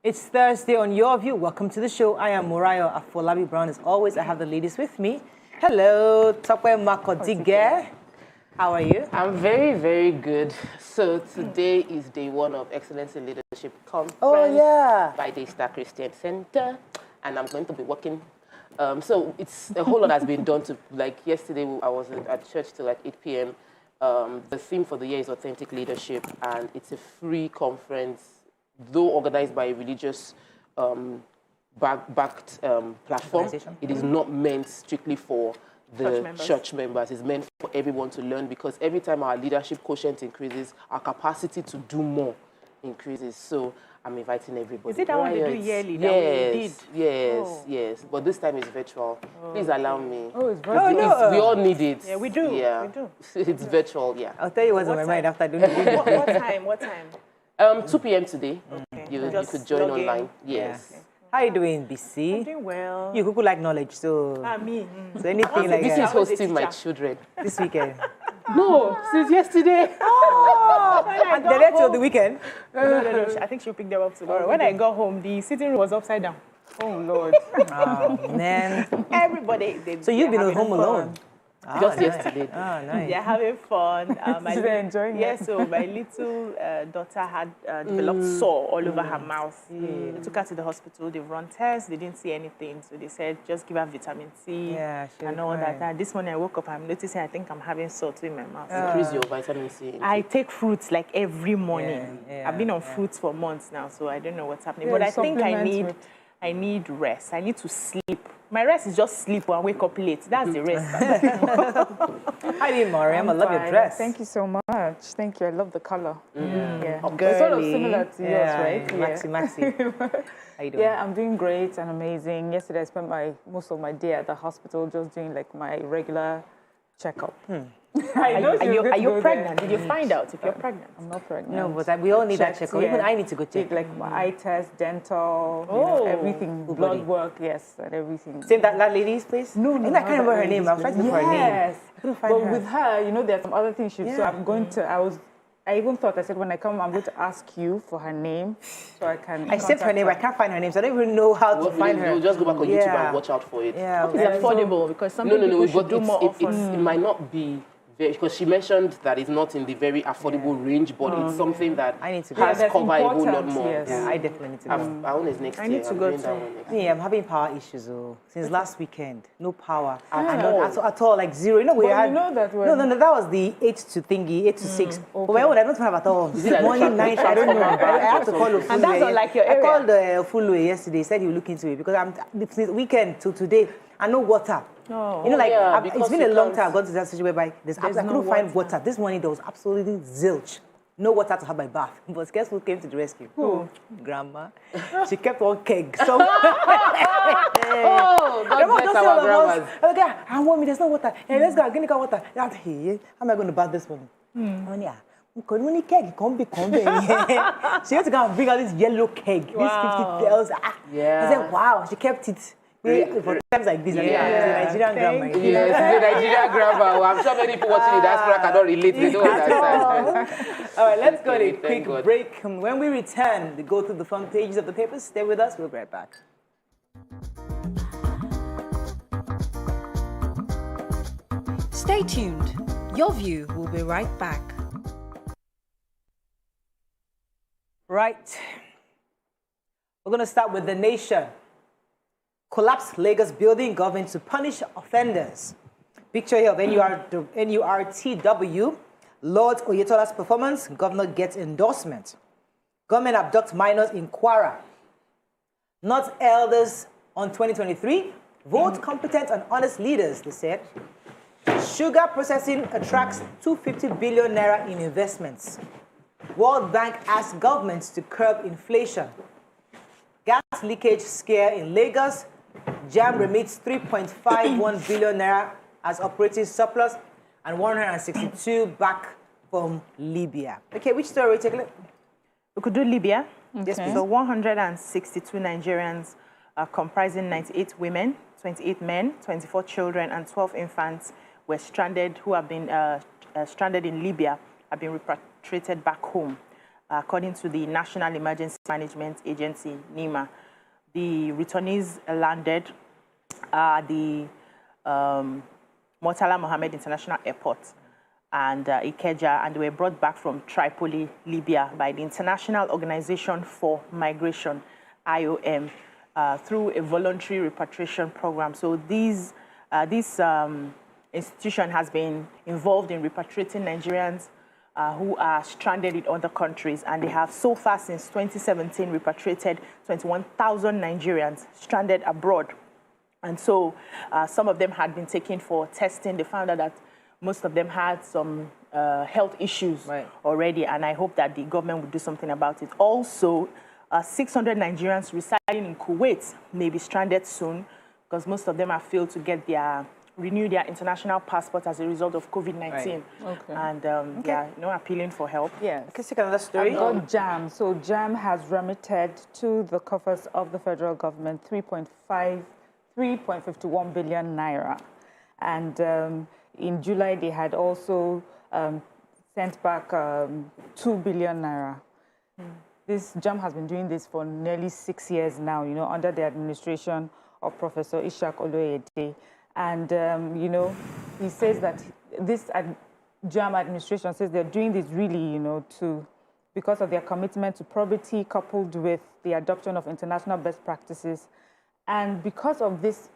It's Thursday on Your View. Welcome to the show. I am Morayo Afolabi Brown. As always, I have the ladies with me. Hello, Cookware Makodige. How are you? I'm very, very good. So today is day one of Excellence in Leadership Conference by the Star Christian Center, and I'm going to be working. So it's a whole lot has been done to, like yesterday I was at church till like 8 p.m. The theme for the year is authentic leadership, and it's a free conference, though organized by a religious backed platform. It is not meant strictly for the church members. It's meant for everyone to learn, because every time our leadership quotient increases, our capacity to do more increases. So I'm inviting everybody. Is it that one they do yearly? Yes. But this time it's virtual. Please allow me. Oh, it's virtual. We all need it. Yeah, we do. Yeah. We do. It's virtual, yeah. I'll tell you what's on my mind after doing it. What time? 2 p.m. today. Okay. You could join online. Yes. Yeah. How are you doing, BC? I'm doing well. You could like knowledge, so... Me. So anything like This that. is hosting my children. This weekend. No, since yesterday. And they're there till the weekend? No. I think she'll pick them up tomorrow. When I got home, the sitting room was upside down. Oh, Lord. Oh, man. Everybody. So you've been home alone? Just yesterday. Oh, nice. They're having fun. They're enjoying it. Yeah, so my little daughter had developed sore all over her mouth. They took her to the hospital. They've run tests. They didn't see anything. So they said, just give her vitamin C and all that. This morning I woke up, I'm noticing I think I'm having sore too in my mouth. Increase your vitamin C. I take fruits like every morning. I've been on fruits for months now, so I don't know what's happening. But I think I need rest. I need to sleep. My rest is just sleep and wake up late. That's the rest. Hi, Mariam. I love your dress. Thank you so much. Thank you. I love the color. Yeah. Oh, It's sort of similar to yours, right? Maxi. How you doing? Yeah, I'm doing great and amazing. Yesterday I spent most of my day at the hospital just doing like my regular checkup. Are you pregnant? Did you find out if you're pregnant? I'm not pregnant. No, but we all need that checkup. Even I need to go check. Like my eye test, dental, everything, blood work, and everything. Same that lady's place? No. I can't remember her name. I was trying to look for her name. Yes. But with her, there are some other things so I'm going to, I even thought, I said, when I come, I'm going to ask you for her name so I can. I saved her name. I can't find her name, so I don't even know how to find her. You'll just go back on YouTube and watch out for it. Yeah. It's affordable because some people should do more often. It might not be. Because she mentioned that it's not in the very affordable range, but it's something that I need to has covered a whole lot more. Yes. Yeah, I definitely need to go. Our own is next year. I need to go too. Yeah, I'm having power issues since last weekend. No power at all, like zero. We had. You know that No, that was the 8 to 6. But my own, I don't have at all. Morning, night, I don't know. I have to call Ofulwe. And that's not like your area. I called Ofulwe yesterday. He said he will look into it because it's weekend till today. And no water. Oh. It's been a long time I've gone to that situation whereby I couldn't find water. This morning there was absolutely zilch. No water to have my bath. But guess who came to the rescue? Who? Grandma. She kept one keg. God bless our grandmas. Okay, I want me, there's no water. Hey, let's go, give me water. Hey, how am I going to bath this morning? She had to go and bring out this yellow keg. Wow. This 50 I said, wow, she kept it. For times like this, Nigerian grandma. Yes, it's a Nigerian grandma. I'm sure many people watching the diaspora cannot relate. They don't understand. All right, let's go to a quick break. When we return, we go through the front pages of the papers. Stay with us. We'll be right back. Stay tuned. Your View will be right back. Right. We're going to start with The Nation. Collapsed Lagos building, government to punish offenders. Picture here of NURTW. Lord Oyetola's performance, governor gets endorsement. Government abduct minors in Kwara. Not elders on 2023. Vote competent and honest leaders, they said. Sugar processing attracts 250 billion naira in investments. World Bank asks governments to curb inflation. Gas leakage scare in Lagos. JAM remits 3.51 billion naira as operating surplus and 162 back from Libya. Okay, which story we take a look? We could do Libya. Yes, please. So 162 Nigerians comprising 98 women, 28 men, 24 children, and 12 infants were stranded, who have been stranded in Libya, have been repatriated back home. according to the National Emergency Management Agency, NEMA. The returnees landed at the Murtala Mohammed International Airport and Ikeja, and they were brought back from Tripoli, Libya, by the International Organization for Migration, IOM, through a voluntary repatriation program. So this institution has been involved in repatriating Nigerians who are stranded in other countries, and they have so far since 2017 repatriated 21,000 Nigerians stranded abroad. And so some of them had been taken for testing. They found out that most of them had some health issues already, and I hope that the government will do something about it. Also, 600 Nigerians residing in Kuwait may be stranded soon because most of them have failed to renew their international passport as a result of COVID-19. And they are appealing for help. Yes. Can you take another story? I've got JAM. So JAM has remitted to the coffers of the federal government 3.51 billion naira. And in July, they had also sent back 2 billion naira. This JAM has been doing this for nearly 6 years now, under the administration of Professor Ishak Oloyede. And, he says that this JAM administration says they're doing this really, because of their commitment to probity coupled with the adoption of international best practices. And because of this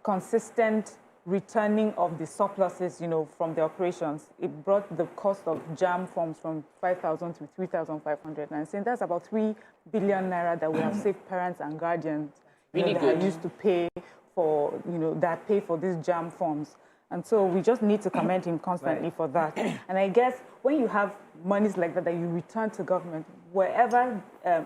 consistent returning of the surpluses, from the operations, it brought the cost of JAM forms from 5,000 to 3,500. And I'm saying that's about 3 billion naira that we have saved parents and guardians really that are used to pay for, that pay for these JAM forms. And so we just need to commend him constantly for that. And I guess when you have monies like that you return to government, wherever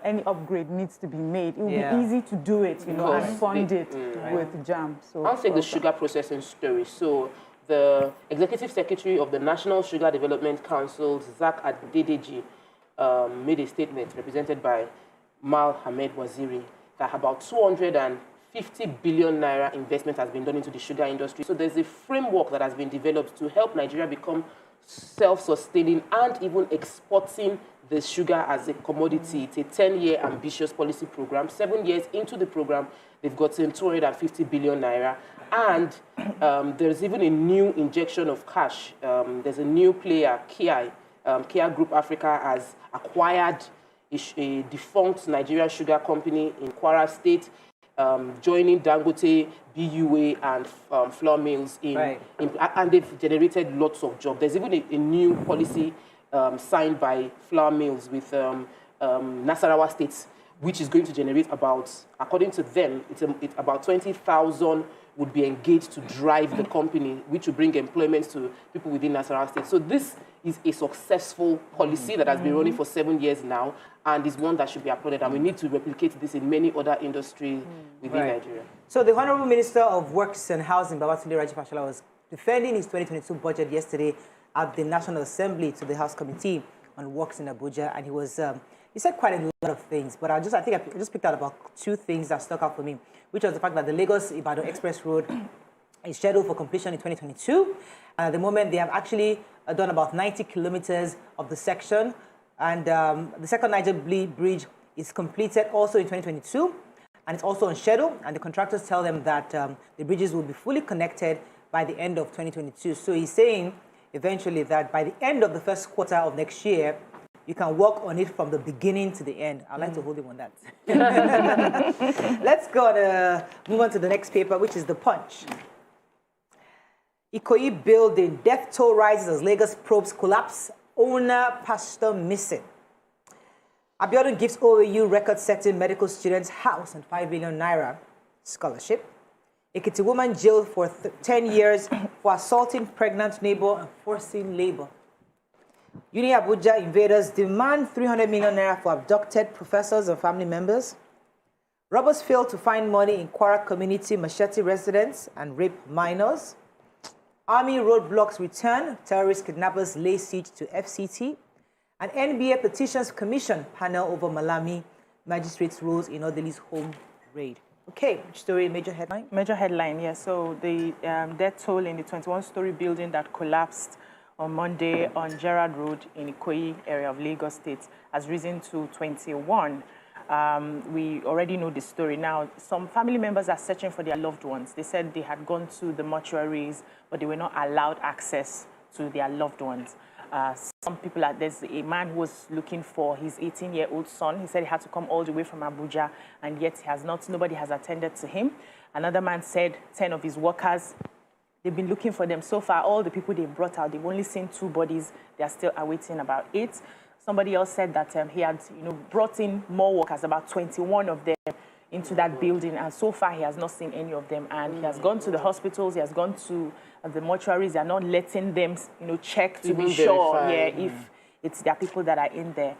any upgrade needs to be made, it will be easy to do it, and fund it with JAM. So I'll take the sugar processing story. So the Executive Secretary of the National Sugar Development Council, Zak Adedeji, made a statement represented by Mal Hamed Waziri that about 250 billion naira investment has been done into the sugar industry. So there's a framework that has been developed to help Nigeria become self-sustaining and even exporting the sugar as a commodity. It's a 10-year ambitious policy program. 7 years into the program, they've gotten 250 billion naira. And there's even a new injection of cash. There's a new player, Kia Group Africa has acquired a defunct Nigerian sugar company in Kwara State, joining Dangote, BUA, and flour mills and they've generated lots of jobs. There's even a new policy signed by flour mills with Nasarawa State, which is going to generate about, according to them, it's about 20,000 would be engaged to drive the company, which will bring employment to people within Nasarawa State. So this is a successful policy that has been running for 7 years now, and is one that should be applauded. And we need to replicate this in many other industries within Nigeria. So the Honorable Minister of Works and Housing, Babatunde Raji Fashola, was defending his 2022 budget yesterday at the National Assembly to the House Committee on Works in Abuja, and he said quite a lot of things, but I think I just picked out about 2 things that stuck out for me, which was the fact that the Lagos-Ibadan Express Road is scheduled for completion in 2022. And at the moment, they have actually done about 90 kilometers of the section. And the second Niger Bridge is completed also in 2022. And it's also on schedule. And the contractors tell them that the bridges will be fully connected by the end of 2022. So he's saying eventually that by the end of the first quarter of next year, you can work on it from the beginning to the end. I'd like to hold him on that. Let's go and move on to the next paper, which is The Punch. Ikoyi building, death toll rises as Lagos probes collapse, owner pastor missing. Abiodun gives OAU record-setting medical students house and 5 billion naira scholarship. Ekiti woman jailed for 10 years for assaulting pregnant neighbor and forcing labor. Uni Abuja invaders demand 300 million naira for abducted professors and family members. Robbers failed to find money in Kwara community machete residents and rape minors. Army roadblocks return. Terrorist kidnappers lay siege to FCT. An NBA petitions commission panel over Malami magistrates' rules in Odili's home raid. Okay, story, major headline? Major headline, yes. So the death toll in the 21-story building that collapsed on Monday on Gerard Road in Ikoyi area of Lagos State has risen to 21. We already know the story. Now, some family members are searching for their loved ones. They said they had gone to the mortuaries, but they were not allowed access to their loved ones. Some people, there's a man who was looking for his 18-year-old son. He said he had to come all the way from Abuja, and yet nobody has attended to him. Another man said 10 of his workers, they've been looking for them. So far, all the people they brought out, they've only seen 2 bodies. They are still awaiting about 8. Somebody else said that he had brought in more workers, about 21 of them, into that building, and so far he has not seen any of them. And he has gone to the hospitals, he has gone to the mortuaries. They are not letting them, check to be sure, if it's their people that are in there.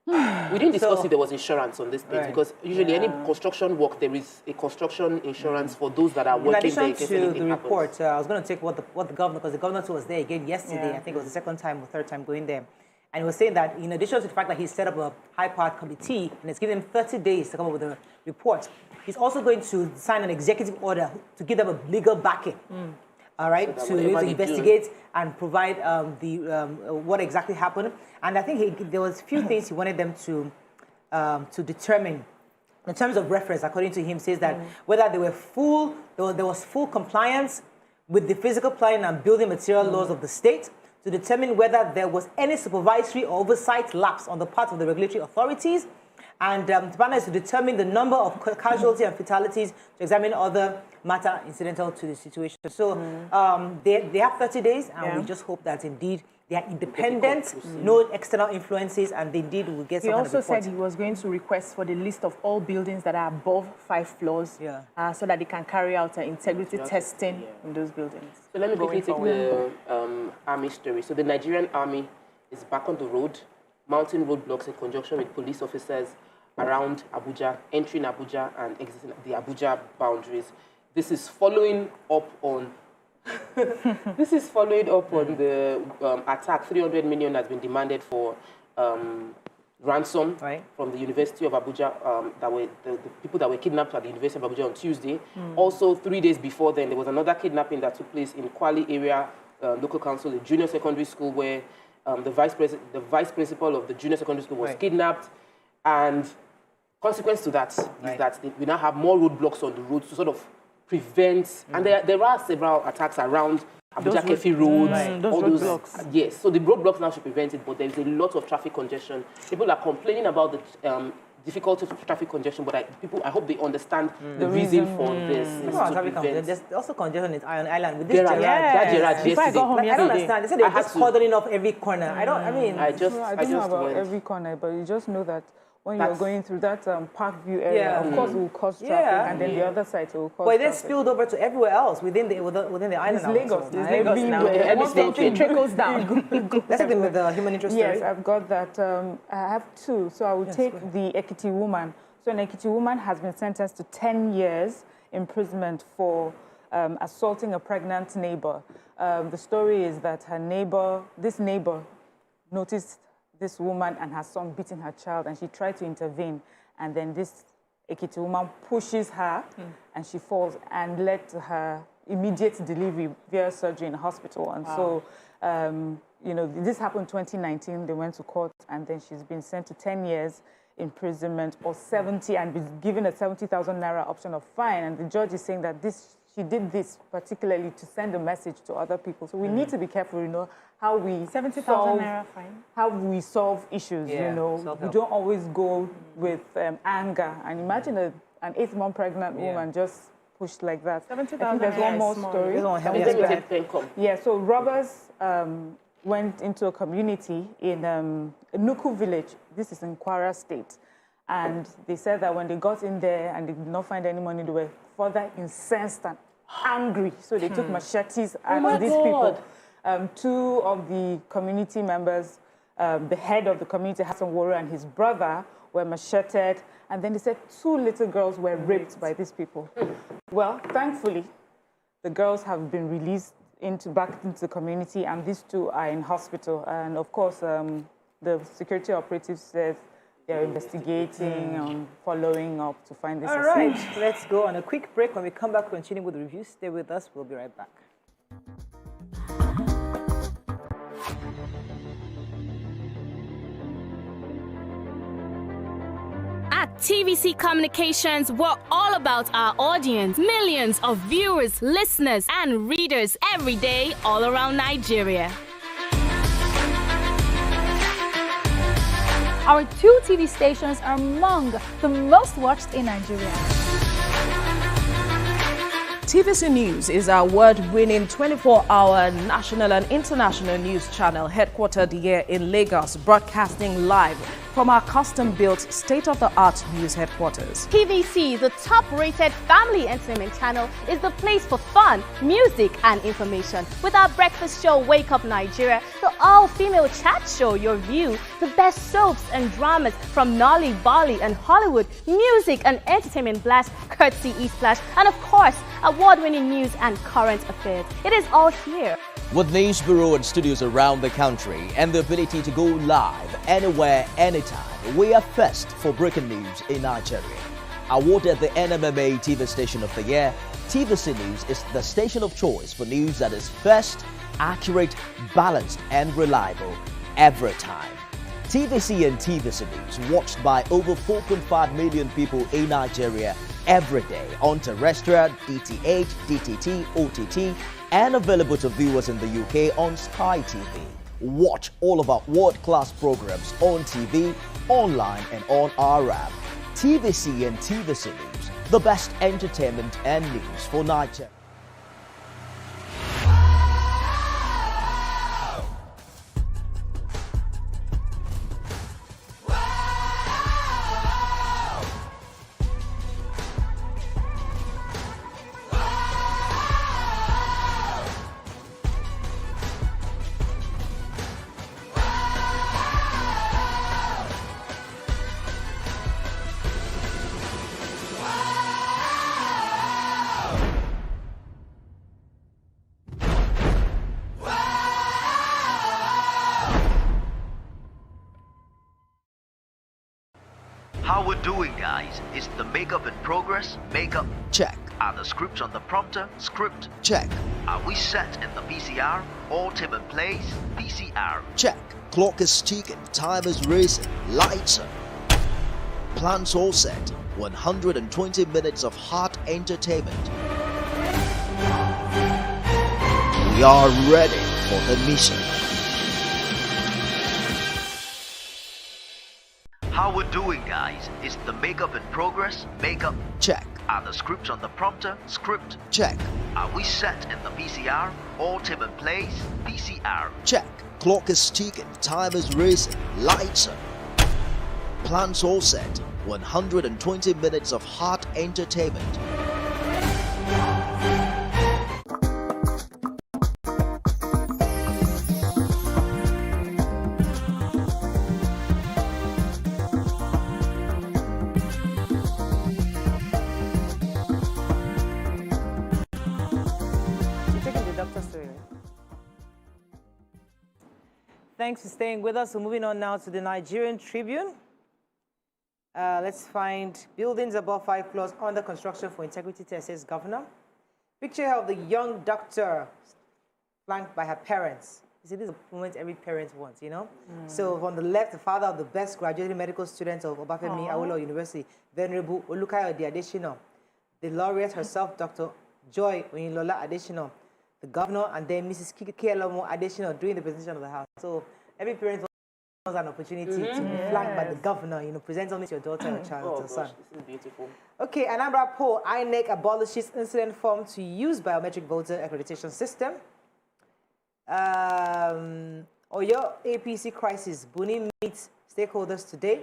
We didn't discuss if there was insurance on this place, because usually any construction work, there is a construction insurance for those that are working there. In addition to the report, I was going to take what the governor, because the governor was there again yesterday. I think it was the second time or third time going there. And he was saying that in addition to the fact that he set up a high-powered committee and it's given him 30 days to come up with a report, he's also going to sign an executive order to give them a legal backing, all right, so to investigate and provide what exactly happened. And I think there was a few things he wanted them to determine. In terms of reference, according to him, says that whether there was full compliance with the physical planning and building material laws of the state, to determine whether there was any supervisory or oversight lapse on the part of the regulatory authorities, and the panel is to determine the number of casualties and fatalities, to examine other matter incidental to the situation. So they have 30 days, and we just hope that indeed they are independent, no external influences, and they indeed will get some kind of report. He also said he was going to request for the list of all buildings that are above 5 floors, so that they can carry out integrity testing in those buildings. So let me quickly take the army story. So the Nigerian army is back on the road, mounting roadblocks in conjunction with police officers around Abuja, entering Abuja and exiting the Abuja boundaries. This is following up on the attack. 300 million has been demanded for ransom from the University of Abuja, that were the people that were kidnapped at the University of Abuja on Tuesday. Also, 3 days before then, there was another kidnapping that took place in Kwali area local council, a junior secondary school, where the vice principal of the junior secondary school was kidnapped. And consequence to that is that we now have more roadblocks on the roads to sort of prevent, and there are several attacks around Abuja Kefi roads, all those blocks. Yes, so the roadblocks now should prevent it, but there's a lot of traffic congestion. People are complaining about the difficulty of traffic congestion, but I hope they understand the reason for this. There's also congestion in Iron Island with this Gerard yesterday. I don't understand. They said they're just cordoning off every corner. I don't know about every corner, but you just know that when you're going through that Park View area, of course it will cause traffic, and then the other side will cause traffic. But it spilled over to everywhere else within the island. It's Lagos. It's Lagos now. It trickles down. Let's take them with the human interest story. Yes, I've got that. I have 2. So I will take the Ekiti woman. So an Ekiti woman has been sentenced to 10 years imprisonment for assaulting a pregnant neighbor. The story is that this neighbor noticed this woman and her son beating her child, and she tried to intervene, and then this Ekiti woman pushes her and she falls, and led to her immediate delivery via surgery in a hospital. And so this happened 2019. They went to court, and then she's been sent to 10 years imprisonment or 70, and be given a 70,000 naira option of fine. And the judge is saying that she did this particularly to send a message to other people. So we need to be careful, how we 70,000 naira fine. How we solve issues. We don't always go with anger. And imagine an 8-month pregnant woman just pushed like that. 70,000. There's one more story. So robbers went into a community in Nuku village. This is in Kwara State. And they said that when they got in there and they did not find any money, they were further incensed and angry. So they took machetes at these people. 2 of the community members, the head of the community, Hassan Woro, and his brother were macheted. And then they said 2 little girls were raped by these people. Well, thankfully, the girls have been released back into the community, and these 2 are in hospital. And of course, the security operative says they're investigating and following up to find this. All right, let's go on a quick break. When we come back, continue with the review. Stay with us. We'll be right back. At TVC Communications, we're all about our audience. Millions of viewers, listeners, and readers every day all around Nigeria. Our 2 TV stations are among the most watched in Nigeria. TVC News is our award-winning 24-hour national and international news channel headquartered here in Lagos, broadcasting live from our custom-built state-of-the-art news headquarters. TVC, the top-rated family entertainment channel, is the place for fun, music, and information. With our breakfast show, Wake Up Nigeria, the all-female chat show, Your View, the best soaps and dramas from Nolly, Bolly, and Hollywood, music and entertainment blast, courtesy E-Splash, and of course, award-winning news and current affairs. It is all here. With news bureau and studios around the country and the ability to go live anywhere, anytime, we are first for breaking news in Nigeria. Awarded the NMMA TV Station of the Year, TVC News is the station of choice for news that is first, accurate, balanced, and reliable every time. TVC and TVC News watched by over 4.5 million people in Nigeria every day on terrestrial, DTH, DTT, OTT, and available to viewers in the UK on Sky TV. Watch all of our world-class programs on TV, online, and on our app. TVC and TVC News, the best entertainment and news for Nigeria. How we're doing, guys? Is the makeup in progress? Makeup check. Are the scripts on the prompter? Script check. Are we set in the PCR? All team in place? PCR check. Clock is ticking, time is racing, lights are. Plans all set. 120 minutes of hot entertainment. We are ready for the mission. How we're doing, guys? Is the makeup in progress? Makeup check. Are the scripts on the prompter? Script check. Are we set in the PCR? All team in place? PCR check. Clock is ticking, time is racing, lights are. Plans all set. 120 minutes of hot entertainment. Thanks for staying with us. So moving on now to the Nigerian Tribune. Let's find buildings above 5 floors under construction for integrity test, says governor. Picture of the young doctor flanked by her parents. You see, this is a moment every parent wants, you know? So on the left, the father of the best graduating medical student of Obafemi Awolowo University, Venerable Olukayode Adesina. The laureate herself, Dr. Joy Oyinlola Adesina. The governor, and then Mrs. Kikelomo Adesina doing the presentation of the house. So every parent wants an opportunity to be flanked by the governor, you know, present something to your daughter or child or son. This is beautiful. Okay, Anambra poll, INEC abolishes incident form to use biometric voter accreditation system. Oyo APC crisis, Buni meets stakeholders today.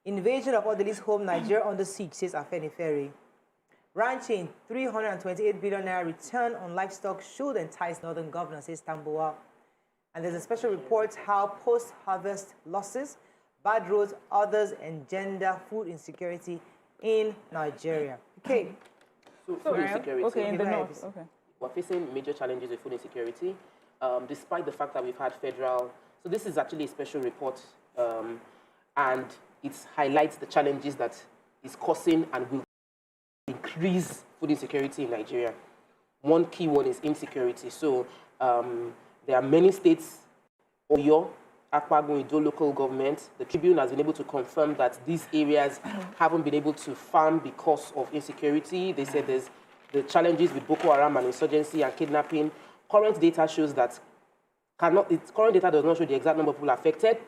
Invasion of Odili's home, Nigeria under siege, says Afeni Ferry. Ranching, 328 billion naira return on livestock should entice northern governor, says Tambuwa. And there's a special report how post-harvest losses, bad roads, others engender food insecurity in Nigeria. Okay. So food insecurity. Okay, in the north. Okay. We're facing major challenges with food insecurity, despite the fact that we've had federal. So this is actually a special report, and it highlights the challenges that is causing and will increase food insecurity in Nigeria. One key one is insecurity. So there are many states, Oyo, Akpagbo-Ido local government. The Tribune has been able to confirm that these areas haven't been able to farm because of insecurity. They said there's the challenges with Boko Haram and insurgency and kidnapping. Current data shows that current data does not show the exact number of people affected,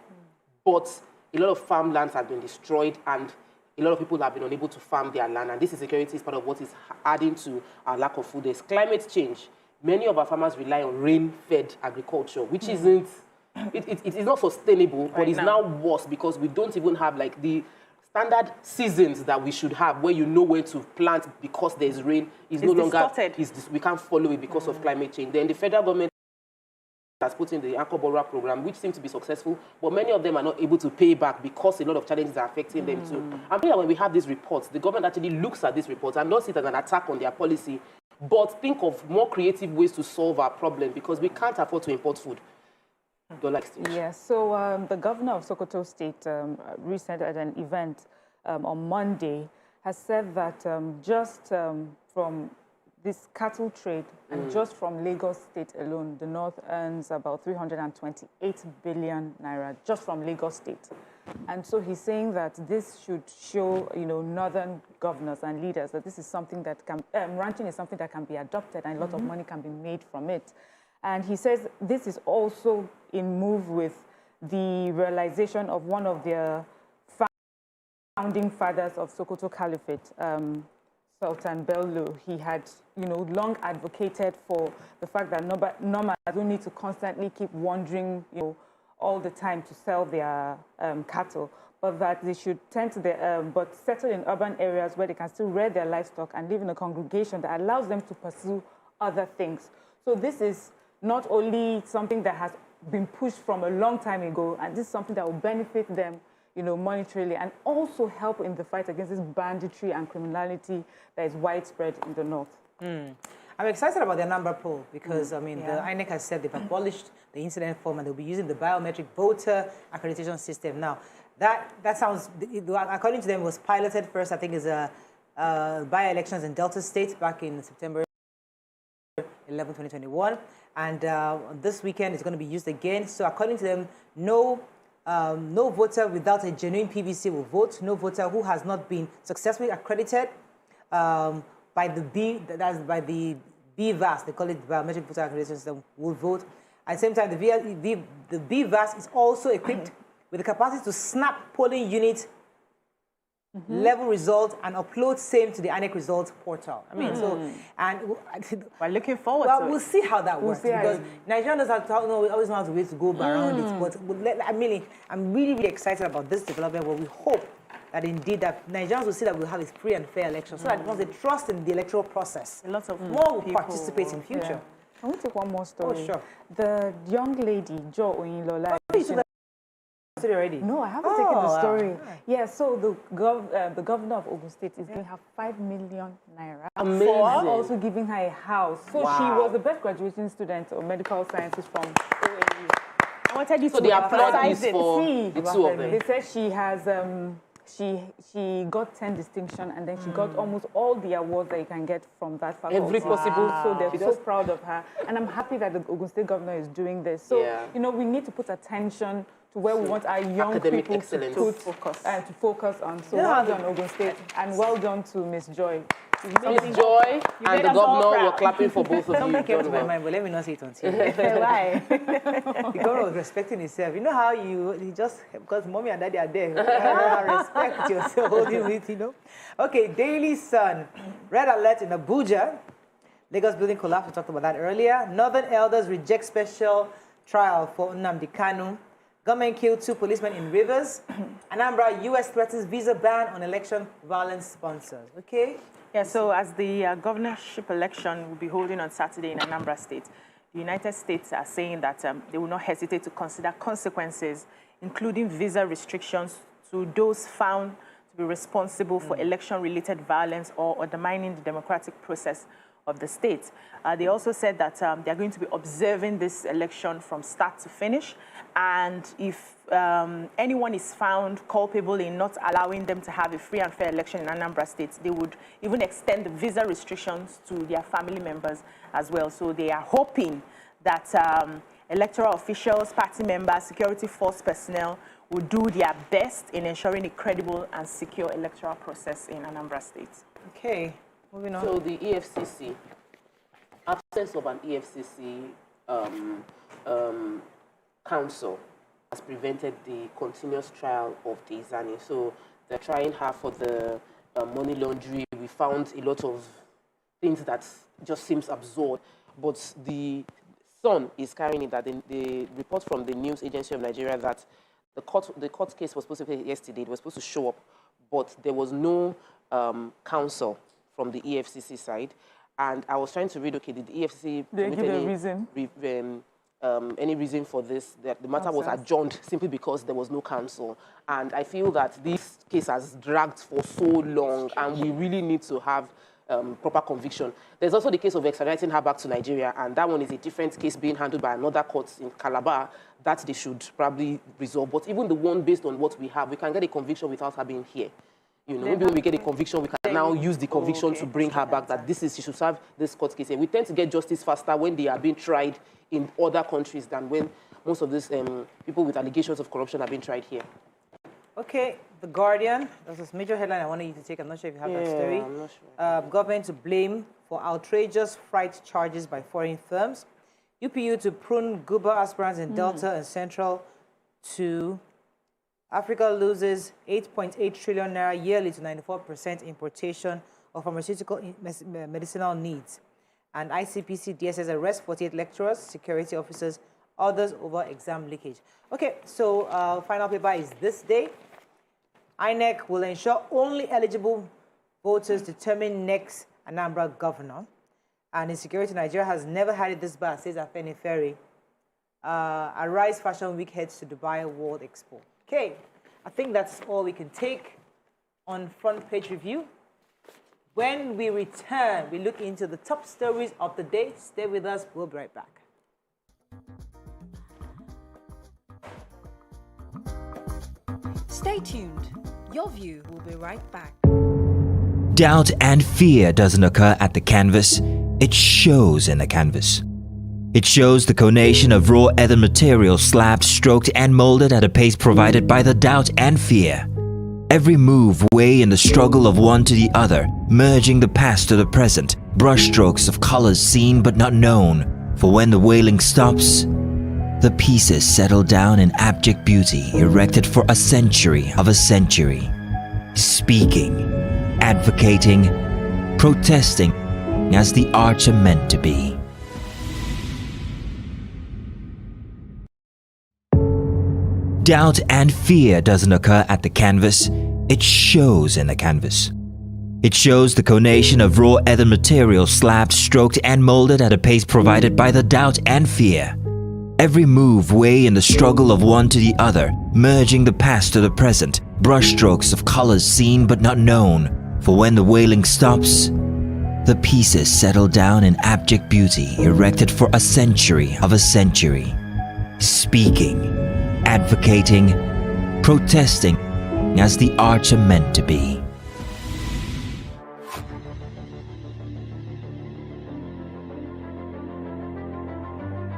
but a lot of farmlands have been destroyed and a lot of people have been unable to farm their land. And this insecurity is part of what is adding to our lack of food. There's climate change. Many of our farmers rely on rain-fed agriculture, which isn't, it is not sustainable, but it's now worse because we don't even have like the standard seasons that we should have where you know where to plant because there's rain. It's no longer, we can't follow it because of climate change. Then the federal government has put in the Anchor Borrower program, which seems to be successful, but many of them are not able to pay back because a lot of challenges are affecting them too. And when we have these reports, the government actually looks at these reports and not see it as an attack on their policy, but think of more creative ways to solve our problem because we can't afford to import food. Yes, so the governor of Sokoto State recently at an event on Monday has said that just from this cattle trade and just from Lagos State alone, the North earns about 328 billion naira just from Lagos State. And so he's saying that this should show, northern governors and leaders that this is something that can, ranching is something that can be adopted and a lot of money can be made from it. And he says this is also in move with the realization of one of the founding fathers of Sokoto Caliphate, Sultan Bello. He had, long advocated for the fact that nomads don't need to constantly keep wandering, all the time to sell their cattle, but that they should tend to but settle in urban areas where they can still rear their livestock and live in a congregation that allows them to pursue other things. So this is not only something that has been pushed from a long time ago, and this is something that will benefit them, monetarily, and also help in the fight against this banditry and criminality that is widespread in the North. I'm excited about their number poll because, the INEC has said they've abolished the incident form and they'll be using the biometric voter accreditation system. Now, that sounds, according to them, was piloted first, I think, as by-elections in Delta State back in September 11, 2021. And this weekend it's going to be used again. So according to them, no voter without a genuine PVC will vote. No voter who has not been successfully accredited by the BVAS, they call it the biometric voter accreditation system, will vote. At the same time, the BVAS is also equipped with the capacity to snap polling unit level results and upload same to the INEC results portal. We're looking forward to it. We'll see how that works because Nigerians always know how to go around it. But I'm really, really excited about this development. Where we hope that indeed that Nigerians will see that we'll have a free and fair election, so that once they trust in the electoral process, lots of more will participate in future. I want to take one more story. Oh, sure. The young lady, Jo Oyinlola. Already? No, I haven't taken the story. Wow. Yeah, so the governor of Ogun State is giving her 5 million naira. Amazing. For also giving her a house. So she was the best graduating student of medical sciences from OAU. I wanted you to the applaud is for the two of them. They said she has she got 10 distinction and then she got almost all the awards that you can get from that faculty. Every possible. So they're so proud of her. And I'm happy that the Ogun State governor is doing this. So, we need to put attention to where we want our young people to focus on. So well done, Ogun State, and well done to Miss Joy. Miss Joy and the governor were clapping for both of you. Something came to my mind, but let me not say it on TV. Why? The governor was respecting himself. You know how he just, because mommy and daddy are there, respect yourself, holding with, Okay, Daily Sun. Red alert in Abuja. Lagos building collapse, we talked about that earlier. Northern elders reject special trial for Nnamdi Kanu. Government killed 2 policemen in Rivers. Anambra, U.S. threatens visa ban on election violence sponsors. Okay? Yeah, so as the governorship election will be holding on Saturday in Anambra State, the United States are saying that they will not hesitate to consider consequences, including visa restrictions to those found to be responsible for election-related violence or undermining the democratic process of the state. They also said that they're going to be observing this election from start to finish. And if anyone is found culpable in not allowing them to have a free and fair election in Anambra State, they would even extend the visa restrictions to their family members as well. So they are hoping that electoral officials, party members, security force personnel will do their best in ensuring a credible and secure electoral process in Anambra State. Okay, moving on. So the EFCC, absence of an EFCC council has prevented the continuous trial of Daisani. So they're trying hard for the money laundering. We found a lot of things that just seems absurd, but the Sun is carrying it that the report from the news agency of Nigeria that the court case was supposed to be yesterday. It was supposed to show up, but there was no counsel from the EFCC side. And I was trying to read, okay, did the EFCC give a reason? Any reason for this? That the matter was adjourned simply because there was no counsel. And I feel that this case has dragged for so long, and we really need to have proper conviction. There's also the case of extraditing her back to Nigeria, and that one is a different case being handled by another court in Calabar that they should probably resolve. But even the one based on what we have, we can get a conviction without her being here. You know, maybe when we get a conviction, we can now use the conviction to bring her back, that she should serve this court case. And we tend to get justice faster when they are being tried in other countries than when most of these people with allegations of corruption are being tried here. Okay, The Guardian. That's this major headline I wanted you to take. I'm not sure if you have that story. I'm not sure. Government to blame for outrageous flight charges by foreign firms. UPU to prune Guba aspirants in Delta and Central. To Africa loses 8.8 trillion naira yearly to 94% importation of pharmaceutical medicinal needs. And ICPC DSS arrests 48 lecturers, security officers, others over exam leakage. Okay, so final paper is this day. INEC will ensure only eligible voters determine next Anambra governor. And Insecurity Nigeria has never had it this bad, says Afeni Ferry. Arise Fashion Week heads to Dubai World Expo. Okay, I think that's all we can take on Front Page Review. When we return, we look into the top stories of the day. Stay with us. We'll be right back. Stay tuned. Your view will be right back. Doubt and fear doesn't occur at the canvas. It shows in the canvas. It shows the conation of raw earthen material slabbed, stroked and molded at a pace provided by the doubt and fear. Every move way in the struggle of one to the other, merging the past to the present, brushstrokes of colors seen but not known. For when the wailing stops, the pieces settle down in abject beauty, erected for a century of a century. Speaking, advocating, protesting as the arts are meant to be. Doubt and fear doesn't occur at the canvas. It shows in the canvas. It shows the conation of raw earthen material slabbed, stroked and molded at a pace provided by the doubt and fear. Every move way in the struggle of one to the other, merging the past to the present, brushstrokes of colors seen but not known. For when the wailing stops, the pieces settle down in abject beauty, erected for a century of a century. Speaking, advocating, protesting as the arts are meant to be.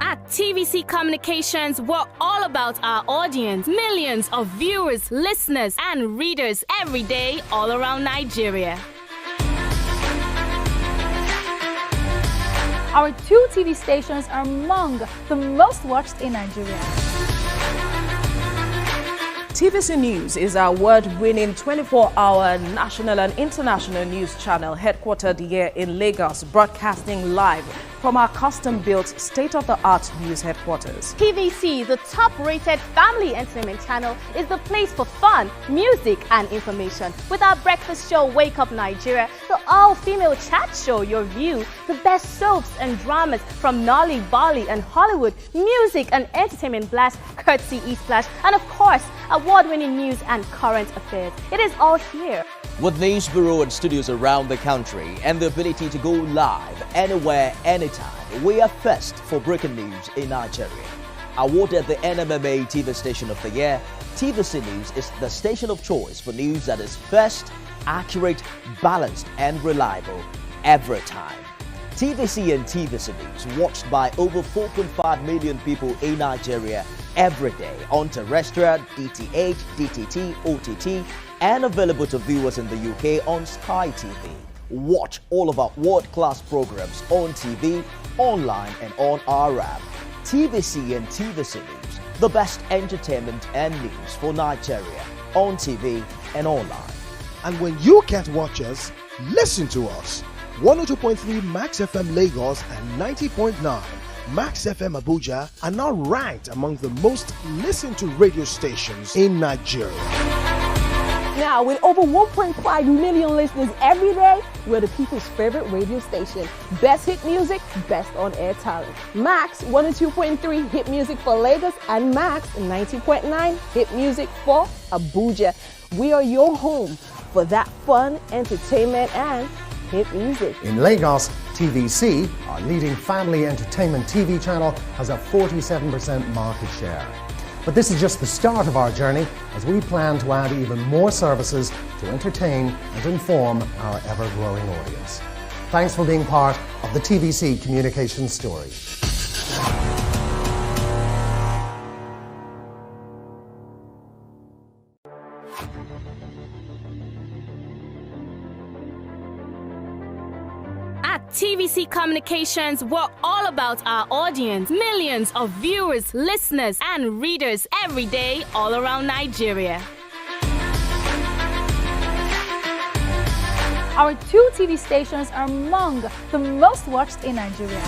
At TVC Communications, we're all about our audience. Millions of viewers, listeners, and readers every day all around Nigeria. Our 2 TV stations are among the most watched in Nigeria. TVC News is our award-winning 24-hour national and international news channel headquartered here in Lagos, broadcasting live from our custom-built state-of-the-art news headquarters. TVC, the top-rated family entertainment channel, is the place for fun, music, and information. With our breakfast show, Wake Up Nigeria, the all-female chat show, Your View, the best soaps and dramas from Nolly, Bolly, and Hollywood, music and entertainment blast, courtesy E-Splash, and of course, award-winning news and current affairs. It is all here. With news bureau and studios around the country and the ability to go live anywhere, anytime, we are first for breaking news in Nigeria. Awarded the NMMA TV Station of the Year, TVC News is the station of choice for news that is first, accurate, balanced and reliable every time. TVC and TVC News, watched by over 4.5 million people in Nigeria every day on terrestrial, DTH, DTT, OTT, and available to viewers in the UK on Sky TV. Watch all of our world-class programs on TV, online, and on our app. TVC and TVC News, the best entertainment and news for Nigeria on TV and online. And when you can't watch us, listen to us. 102.3 Max FM Lagos and 90.9 Max FM Abuja are now ranked among the most listened to radio stations in Nigeria. Now, with over 1.5 million listeners every day, we're the people's favorite radio station. Best hit music, best on-air talent. Max 102.3 hit music for Lagos and Max 90.9 hit music for Abuja. We are your home for that fun, entertainment, and hit music. In Lagos, TVC, our leading family entertainment TV channel, has a 47% market share. But this is just the start of our journey, as we plan to add even more services to entertain and inform our ever-growing audience. Thanks for being part of the TVC communication story. At TVC Communications, we're all about our audience. Millions of viewers, listeners, and readers every day all around Nigeria. Our 2 TV stations are among the most watched in Nigeria.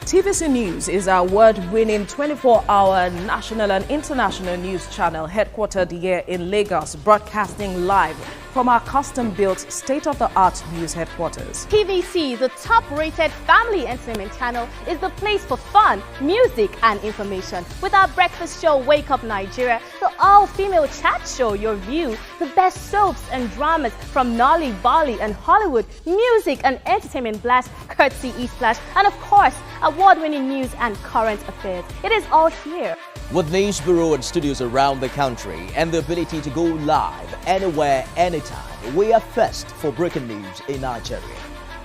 TVC News is our award-winning 24-hour national and international news channel headquartered here in Lagos, broadcasting live from our custom-built state-of-the-art news headquarters. TVC, the top-rated family entertainment channel, is the place for fun, music, and information. With our breakfast show, Wake Up Nigeria, the all-female chat show, Your View, the best soaps and dramas from Nolly, Bolly, and Hollywood, music and entertainment blast, courtesy eSplash, and of course, award-winning news and current affairs. It is all here. With news bureau and studios around the country and the ability to go live anywhere, anytime, we are first for breaking news in Nigeria.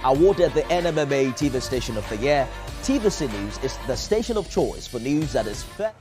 Awarded the NMMA TV Station of the Year, TVC News is the station of choice for news that is fair.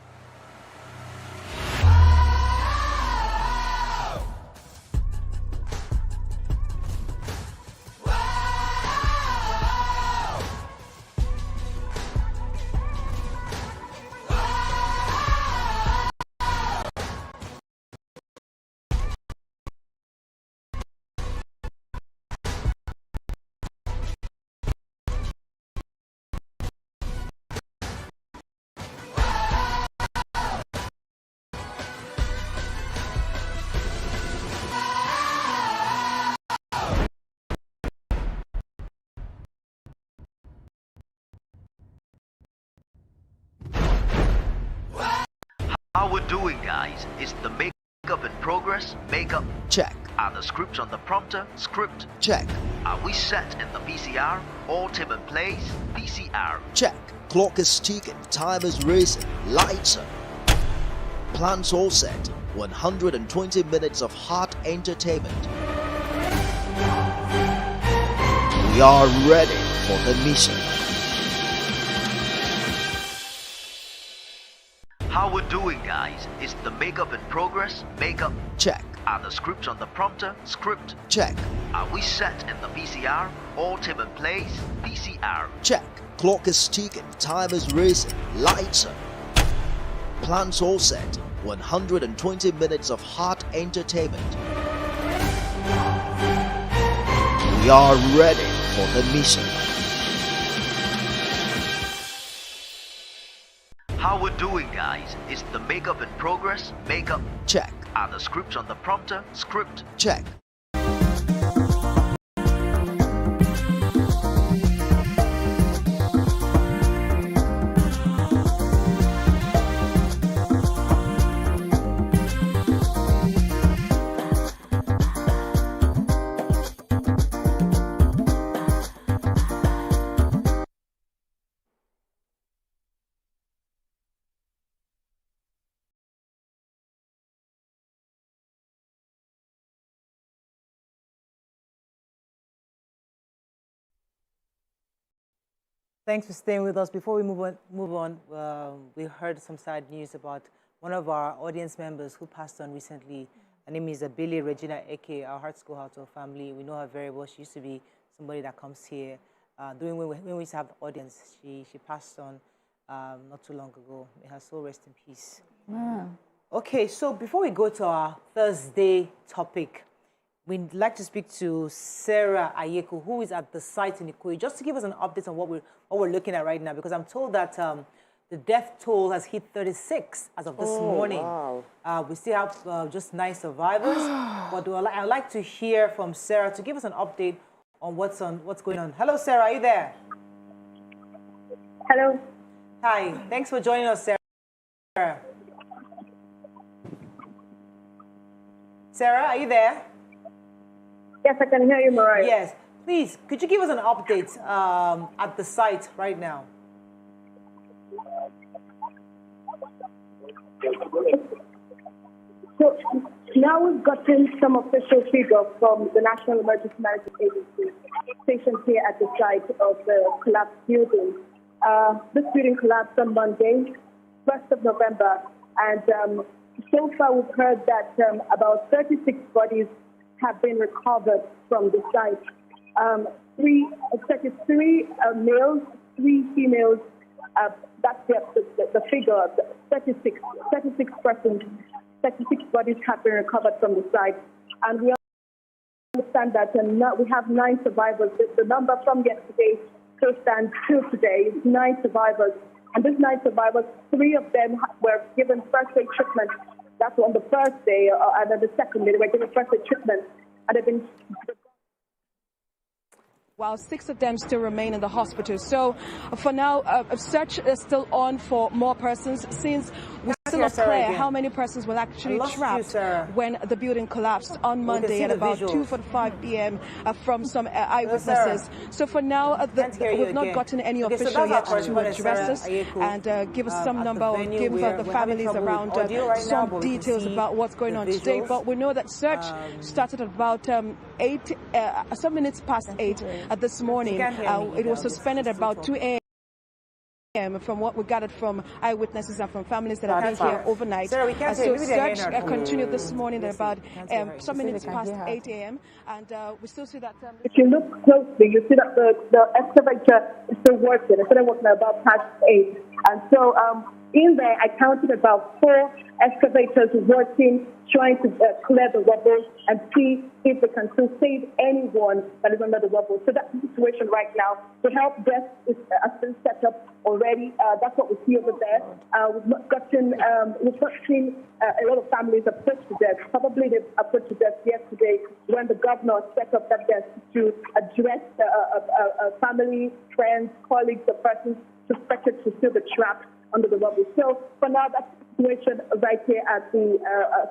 How we're doing, guys, is the makeup in progress, makeup check. Are the scripts on the prompter, script check. Are we set in the PCR, all team in place, PCR check. Clock is ticking, time is racing, lights on. Plans all set, 120 minutes of hot entertainment. We are ready for the mission. How we're doing, guys, is the makeup in progress, makeup check. Are the scripts on the prompter, script check. Are we set in the PCR, all team in place, PCR check. Clock is ticking, time is racing, lights on. Plans all set, 120 minutes of hot entertainment. We are ready for the mission. How we're doing, guys, is the makeup in progress, makeup check. Are the scripts on the prompter, script check. Thanks for staying with us. Before we move on, we heard some sad news about one of our audience members who passed on recently. Her name is Billy Regina Eke. Our hearts go out to her family. We know her very well. She used to be somebody that comes here. When we used to have the audience, she passed on not too long ago. May her soul rest in peace. Wow. Okay, so before we go to our Thursday topic, we'd like to speak to Sarah Ayeko, who is at the site in Ikoyi, just to give us an update on what we're looking at right now, because I'm told that the death toll has hit 36 as of this morning. Wow. We still have just 9 survivors, but I'd like to hear from Sarah to give us an update on what's going on. Hello, Sarah, are you there? Hello. Hi, thanks for joining us, Sarah. Sarah, are you there? Yes, I can hear you, Mariah. Yes. Please, could you give us an update at the site right now? So now we've gotten some official figures from the National Emergency Management Agency stationed here at the site of the collapsed building. This building collapsed on Monday, 1st of November, and so far we've heard that about 36 bodies have been recovered from the site. 33 males, 3 females. That's the figure. 36 persons, 36 bodies have been recovered from the site, and we understand that we have 9 survivors. The number from yesterday still stands till today. 9 survivors, and these 9 survivors, 3 of them were given first aid treatment. That's on the first day, and then the second day they were given first aid treatment, and they've been. While 6 of them still remain in the hospital. So for now, a search is still on for more persons, since we're still not clear how many persons were actually trapped when the building collapsed on Monday at about 2:45 p.m. From some eyewitnesses. So for now, we've not gotten any official yet to address us and give us some number or give the families around some details about what's going on today. But we know that search started at about some minutes past 8 this morning. It was suspended at about 2 a.m. from what we gathered from eyewitnesses and from families that have been here overnight. Sarah, so search continued this morning at about some minutes past 8 a.m. And we still see that... if you look closely, you see that the excavator is still working. It's still working at about past 8. And so in there, I counted about 4 excavators working, trying to clear the rubble and see if they can still save anyone that is under the rubble. So that's the situation right now. The help desk has been set up already. That's what we see over there. We've not seen a lot of families are put to death. Probably they are put to death yesterday when the governor set up that desk to address family, friends, colleagues, or persons suspected to still be trapped under the rubble. So for now, that's the situation right here at the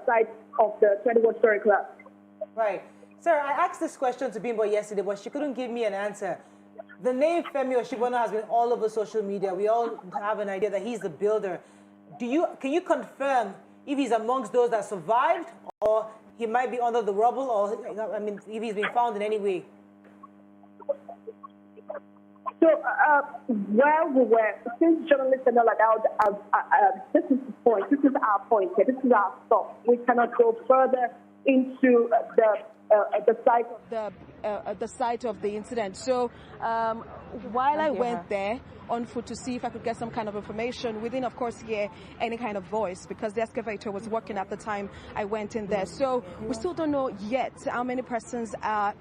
site of the 21-story collapse. Right. Sir, I asked this question to Bimbo yesterday, but she couldn't give me an answer. The name Femi Oshibona has been all over social media. We all have an idea that he's the builder. Can you confirm if he's amongst those that survived, or he might be under the rubble, or if he's been found in any way? So, where we were, since journalists are not allowed, this is the point. This is our point here. This is our stop. We cannot go further into the site of the site of the incident. So, while I went there on foot to see if I could get some kind of information, we didn't, of course, hear any kind of voice because the excavator was working at the time I went in there. So we still don't know yet how many persons are,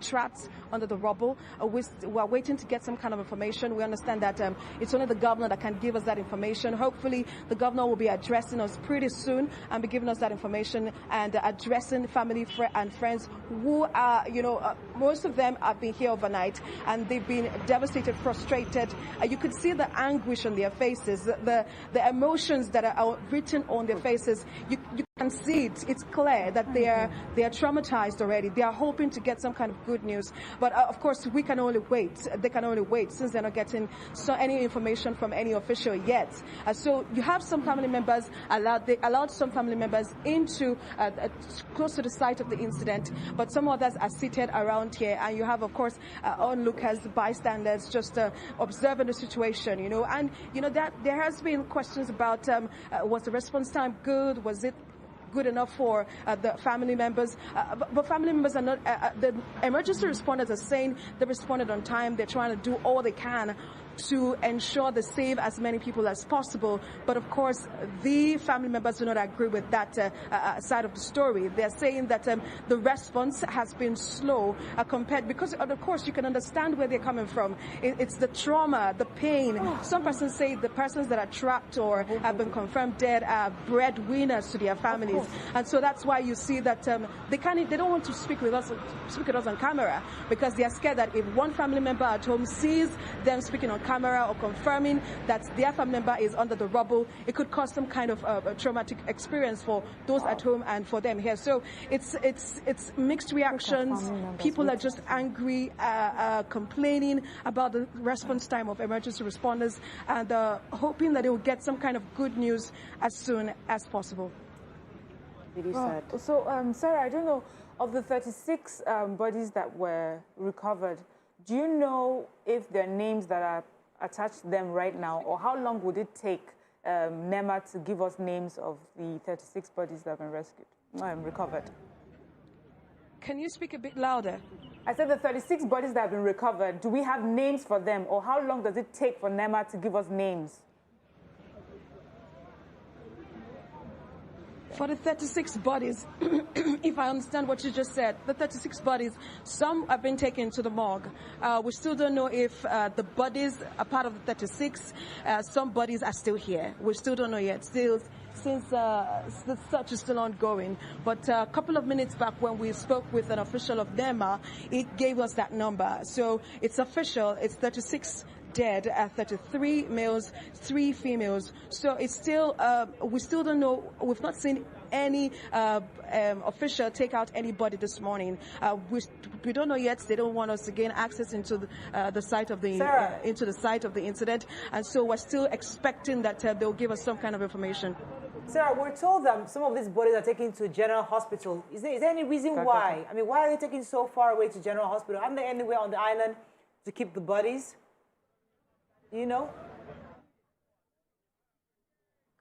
trapped under the rubble. We're waiting to get some kind of information. We understand that it's only the governor that can give us that information. Hopefully, the governor will be addressing us pretty soon and be giving us that information and addressing family and friends who are, most of them have been here overnight and they've been devastated, frustrated. You could see the anguish on their faces, the emotions that are written on their faces. You can see it. It's clear that they are traumatized already. They are hoping to get some kind of good news, but of course we can only wait. They can only wait since they're not getting any information from any official yet. So you have some family members they allowed some family members into close to the site of the incident, but some others are seated around here, and you have of course onlookers, bystanders, just observing the situation. And that there has been questions about was the response time good? Was it good enough for the family members? But family members are not, the emergency responders are saying they responded on time. They're trying to do all they can to ensure they save as many people as possible. But of course, the family members do not agree with that side of the story. They're saying that the response has been slow compared, because of course you can understand where they're coming from. It's the trauma, the pain. Some persons say the persons that are trapped or have been confirmed dead are breadwinners to their families. And so that's why you see that they don't want to speak with us on camera, because they are scared that if one family member at home sees them speaking on camera or confirming that their family member is under the rubble, it could cause some kind of a traumatic experience for those at home and for them here. So it's mixed reactions. People are just angry, complaining about the response time of emergency responders, and hoping that they will get some kind of good news as soon as possible. So, Sarah, I don't know, of the 36 bodies that were recovered, do you know if there are names that are attached to them right now, or how long would it take NEMA to give us names of the 36 bodies that have been recovered? Can you speak a bit louder? I said the 36 bodies that have been recovered, do we have names for them, or how long does it take for NEMA to give us names? For the 36 bodies, if I understand what you just said, the 36 bodies, some have been taken to the morgue. We still don't know if the bodies are part of the 36. Some bodies are still here. We still don't know yet. Since the search is still ongoing. But a couple of minutes back when we spoke with an official of NEMA, it gave us that number. So it's official. It's 36 dead, 33 males, 3 females. So it's still, we still don't know. We've not seen any official take out anybody this morning. We don't know yet. They don't want us to gain access into the site of the incident, and so we're still expecting that they'll give us some kind of information. Sarah, we're told that some of these bodies are taken to General Hospital. Is there any reason why? I mean, why are they taken so far away to General Hospital? Aren't there anywhere on the island to keep the bodies? Do you know?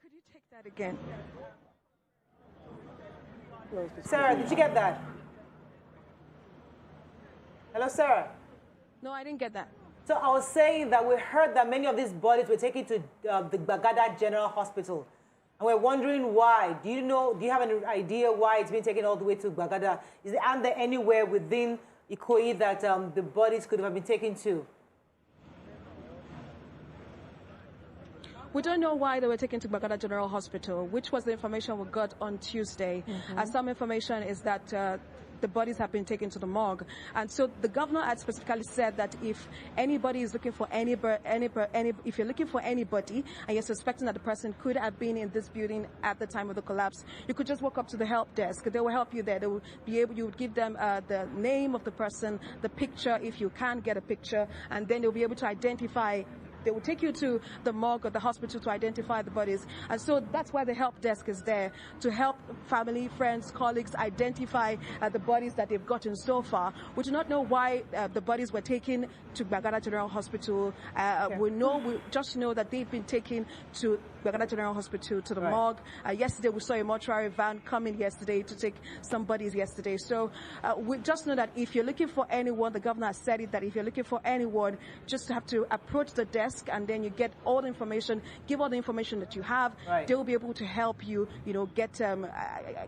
Could you take that again? Sarah, did you get that? Hello, Sarah? No, I didn't get that. So I was saying that we heard that many of these bodies were taken to the Bagada General Hospital. And we're wondering why. Do you have an idea why it's been taken all the way to Bagada? Aren't there anywhere within Ikoyi that the bodies could have been taken to? We don't know why they were taken to Bagada General Hospital, which was the information we got on Tuesday. Some information is that the bodies have been taken to the morgue. And so the governor had specifically said that if anybody is looking for if you're looking for anybody and you're suspecting that the person could have been in this building at the time of the collapse, you could just walk up to the help desk. They will help you there. They will be able, you would give them the name of the person, the picture, if you can get a picture, and then they'll be able to identify. They will take you to the morgue or the hospital to identify the bodies. And so that's why the help desk is there, to help family, friends, colleagues identify the bodies that they've gotten so far. We do not know why the bodies were taken to Bagada General Hospital. We just know that they've been taken to Bagada General Hospital, to the morgue. Yesterday we saw a mortuary van come in yesterday to take some bodies yesterday. So we just know that if you're looking for anyone, the governor has said it, that if you're looking for anyone, just have to approach the desk, and then you get all the information, give all the information that you have. They will be able to help you, get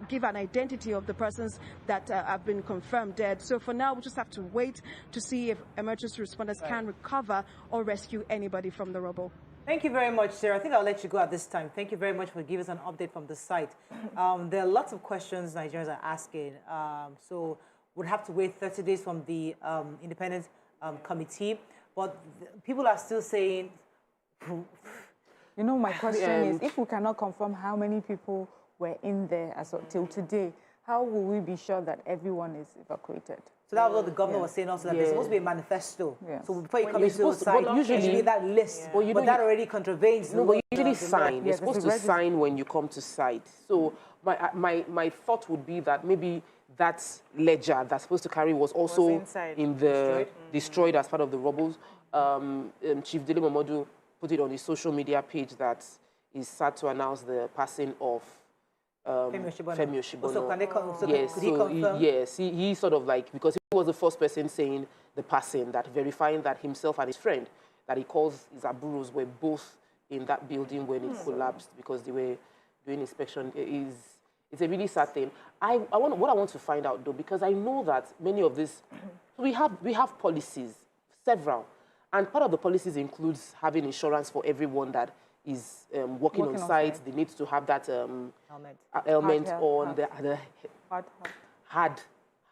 give an identity of the persons that have been confirmed dead. So for now, we just have to wait to see if emergency responders can recover or rescue anybody from the rubble. Thank you very much, Sarah. I think I'll let you go at this time. Thank you very much for giving us an update from the site. There are lots of questions Nigerians are asking. So we'll have to wait 30 days from the independent committee. But people are still saying... My question is, if we cannot confirm how many people were in there as of till today. How will we be sure that everyone is evacuated? So that was what the governor was saying also, that there's supposed to be a manifesto. So before you come into the site, usually that list, but that already contravenes. No, but you usually sign. You're supposed to sign when you come to site. So my thought would be that maybe that ledger that's supposed to carry was also in the destroyed as part of the rubble. Chief Dele Momodu put it on his social media page that is sad to announce the passing of Femi Oshibono. So can they could he confirm? Yes, he sort of like, because he was the first person saying the passing, that verifying that himself and his friend, that he calls his aburos, were both in that building when it collapsed because they were doing inspection. It's a really sad thing. What I want to find out though, because I know that many of this, we have policies, several, and part of the policies includes having insurance for everyone that is working on site. They need to have that helmet on, the hard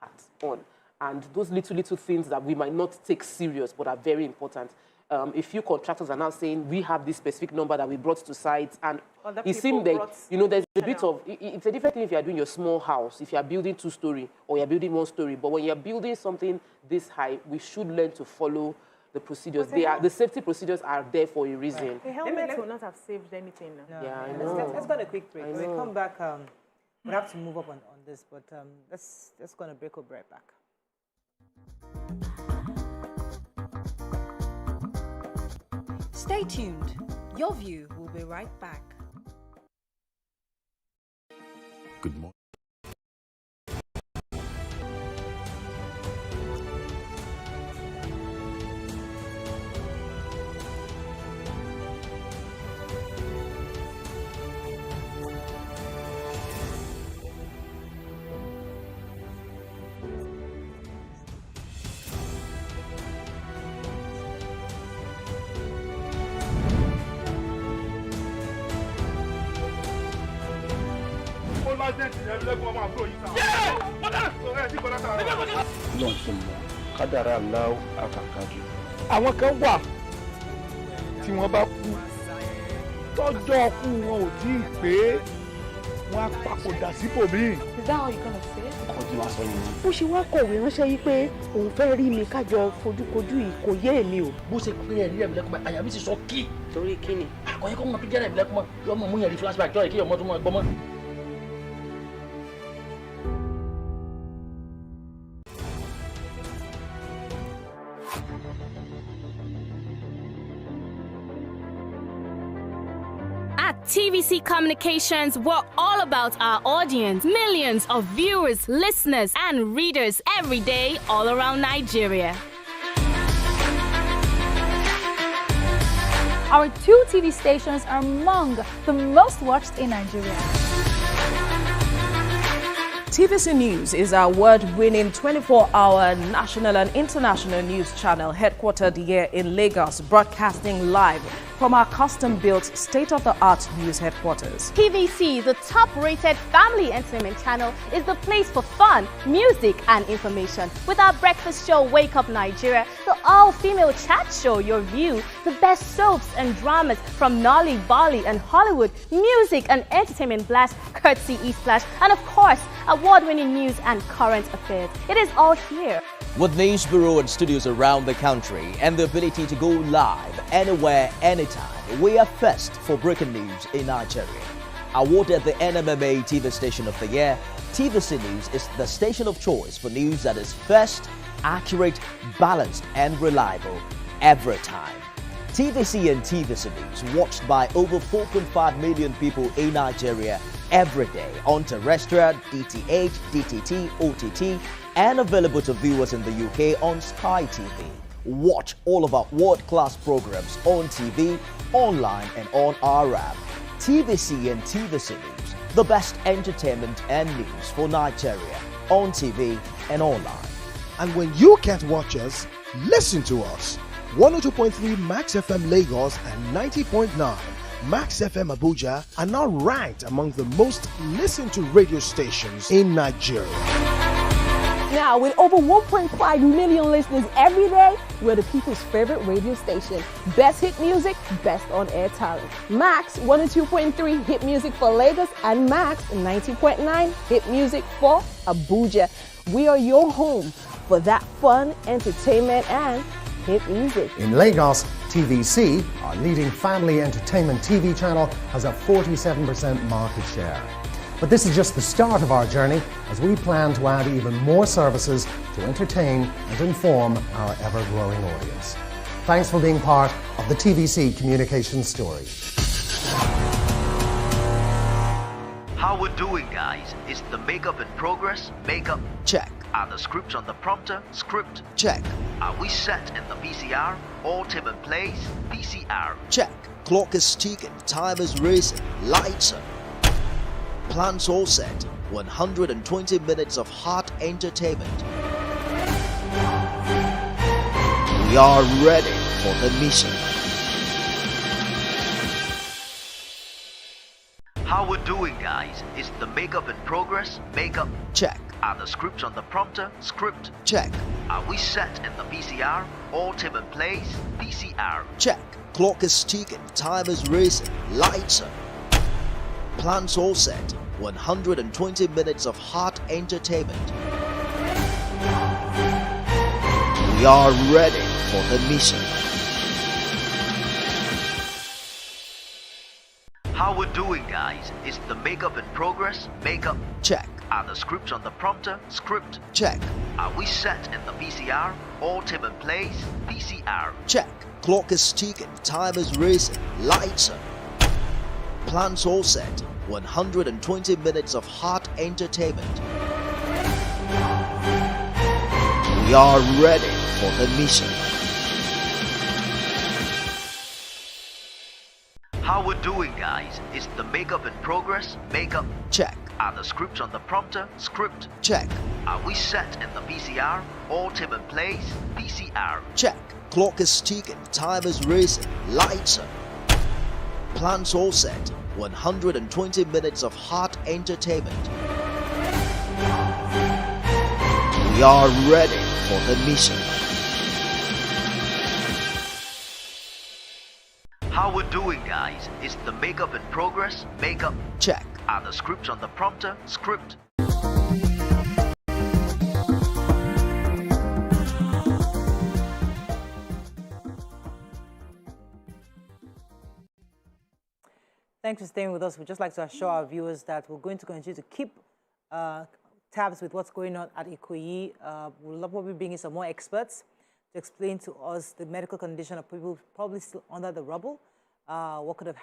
hat on. And those little things that we might not take serious but are very important. A few contractors are now saying, we have this specific number that we brought to site. And it seemed like, there's a bit of, it's a different thing if you're doing your small house, if you're building 2-story or you're building 1-story. But when you're building something this high, we should learn to follow the procedures. The safety procedures are there for a reason. Right. The helmet will not have saved anything. No. Yeah, I know. Let's go on a quick break. When we come back, we'll have to move up on this, but let's go on a break. We'll be right back. Stay tuned. Your View will be right back. Good morning. Kádàrá Allahu àkàkàjù. Àwọn kan wà tí wọ́n bá kú tọ́jọ́ kú wọn ò tí ì pé wọ́n á papòdà síbòmíì. Is that how you gonna say it? Ọkọ̀ tí wàá sọ nìyẹn. Bó ṣe wá kọ̀wé ránṣẹ́ yìí pé òun fẹ́ rí mi kájọ fojúkojú yìí kò yé èmi o. Bó ṣe pé ẹ̀rí ẹ̀mí lẹ́kùnmọ́ àyà mi ti sọ kí. Torí kí ni? Àkọ́yẹ́ kọ́ mọ tó jẹ́rẹ̀ ẹ̀mí lẹ́kùnmọ́ yọmọ mú yẹn rí flashback jọ́ ẹ̀ kí ọmọ tó mọ ẹgbọ́n mọ́. At TVC Communications, we're all about our audience. Millions of viewers, listeners, and readers every day all around Nigeria. Our 2 TV stations are among the most watched in Nigeria. TVC News is our award-winning 24-hour national and international news channel headquartered here in Lagos, broadcasting live from our custom-built state-of-the-art news headquarters. TVC, the top-rated family entertainment channel, is the place for fun, music, and information. With our breakfast show, Wake Up Nigeria, the all-female chat show, Your View, the best soaps and dramas from Nolly, Bolly, and Hollywood, music and entertainment blast, courtesy E-Splash, and of course, award-winning news and current affairs. It is all here. With news bureau and studios around the country and the ability to go live anywhere, anytime, we are first for breaking news in Nigeria. Awarded the NMMA TV Station of the Year, TVC News is the station of choice for news that is first, accurate, balanced, and reliable every time. TVC and TVC News watched by over 4.5 million people in Nigeria every day on terrestrial, DTH, DTT, OTT, and available to viewers in the UK on Sky TV. Watch all of our world-class programs on TV, online, and on our app. TVC and TVC News, the best entertainment and news for Nigeria on TV and online. And when you can't watch us, listen to us. 102.3 Max FM Lagos and 90.9 Max FM Abuja are now ranked among the most listened to radio stations in Nigeria. Now, with over 1.5 million listeners every day, we're the people's favorite radio station. Best hit music, best on-air talent. Max 102.3 hit music for Lagos and Max 90.9 hit music for Abuja. We are your home for that fun, entertainment, and hit music. In Lagos, TVC, our leading family entertainment TV channel, has a 47% market share. But this is just the start of our journey as we plan to add even more services to entertain and inform our ever-growing audience. Thanks for being part of the TVC communication story. How we're doing, guys? Is the makeup in progress? Makeup? Check. Are the scripts on the prompter? Script? Check. Are we set in the VCR? All team in place? VCR? Check. Clock is ticking, time is racing, lights are. Plans all set. 120 minutes of hot entertainment. We are ready for the mission. How we're doing, guys? Is the makeup in progress? Makeup? Check. Are the scripts on the prompter? Script? Check. Are we set in the VCR? All team in place? VCR? Check. Clock is ticking, time is racing, lights are. Plans all set. 120 minutes of hot entertainment. We are ready for the mission. How we're doing, guys? Is the makeup in progress? Makeup? Check. Are the scripts on the prompter? Script? Check. Are we set in the VCR? All team in place? VCR? Check. Clock is ticking, time is racing, lights are. Plans all set. 120 minutes of hot entertainment. We are ready for the mission. How we're doing, guys? Is the makeup in progress? Makeup? Check. Are the scripts on the prompter? Script? Check. Are we set in the VCR? All team in place? VCR? Check. Clock is ticking, time is racing, lights are. Plans all set. 120 minutes of hot entertainment. We are ready for the mission. How we're doing, guys? Is the makeup in progress? Makeup? Check. Are the scripts on the prompter? Script? Thanks for staying with us. We'd just like to assure our viewers that we're going to continue to keep tabs with what's going on at Ikoyi. We'll probably bring in some more experts to explain to us the medical condition of people probably still under the rubble, what could have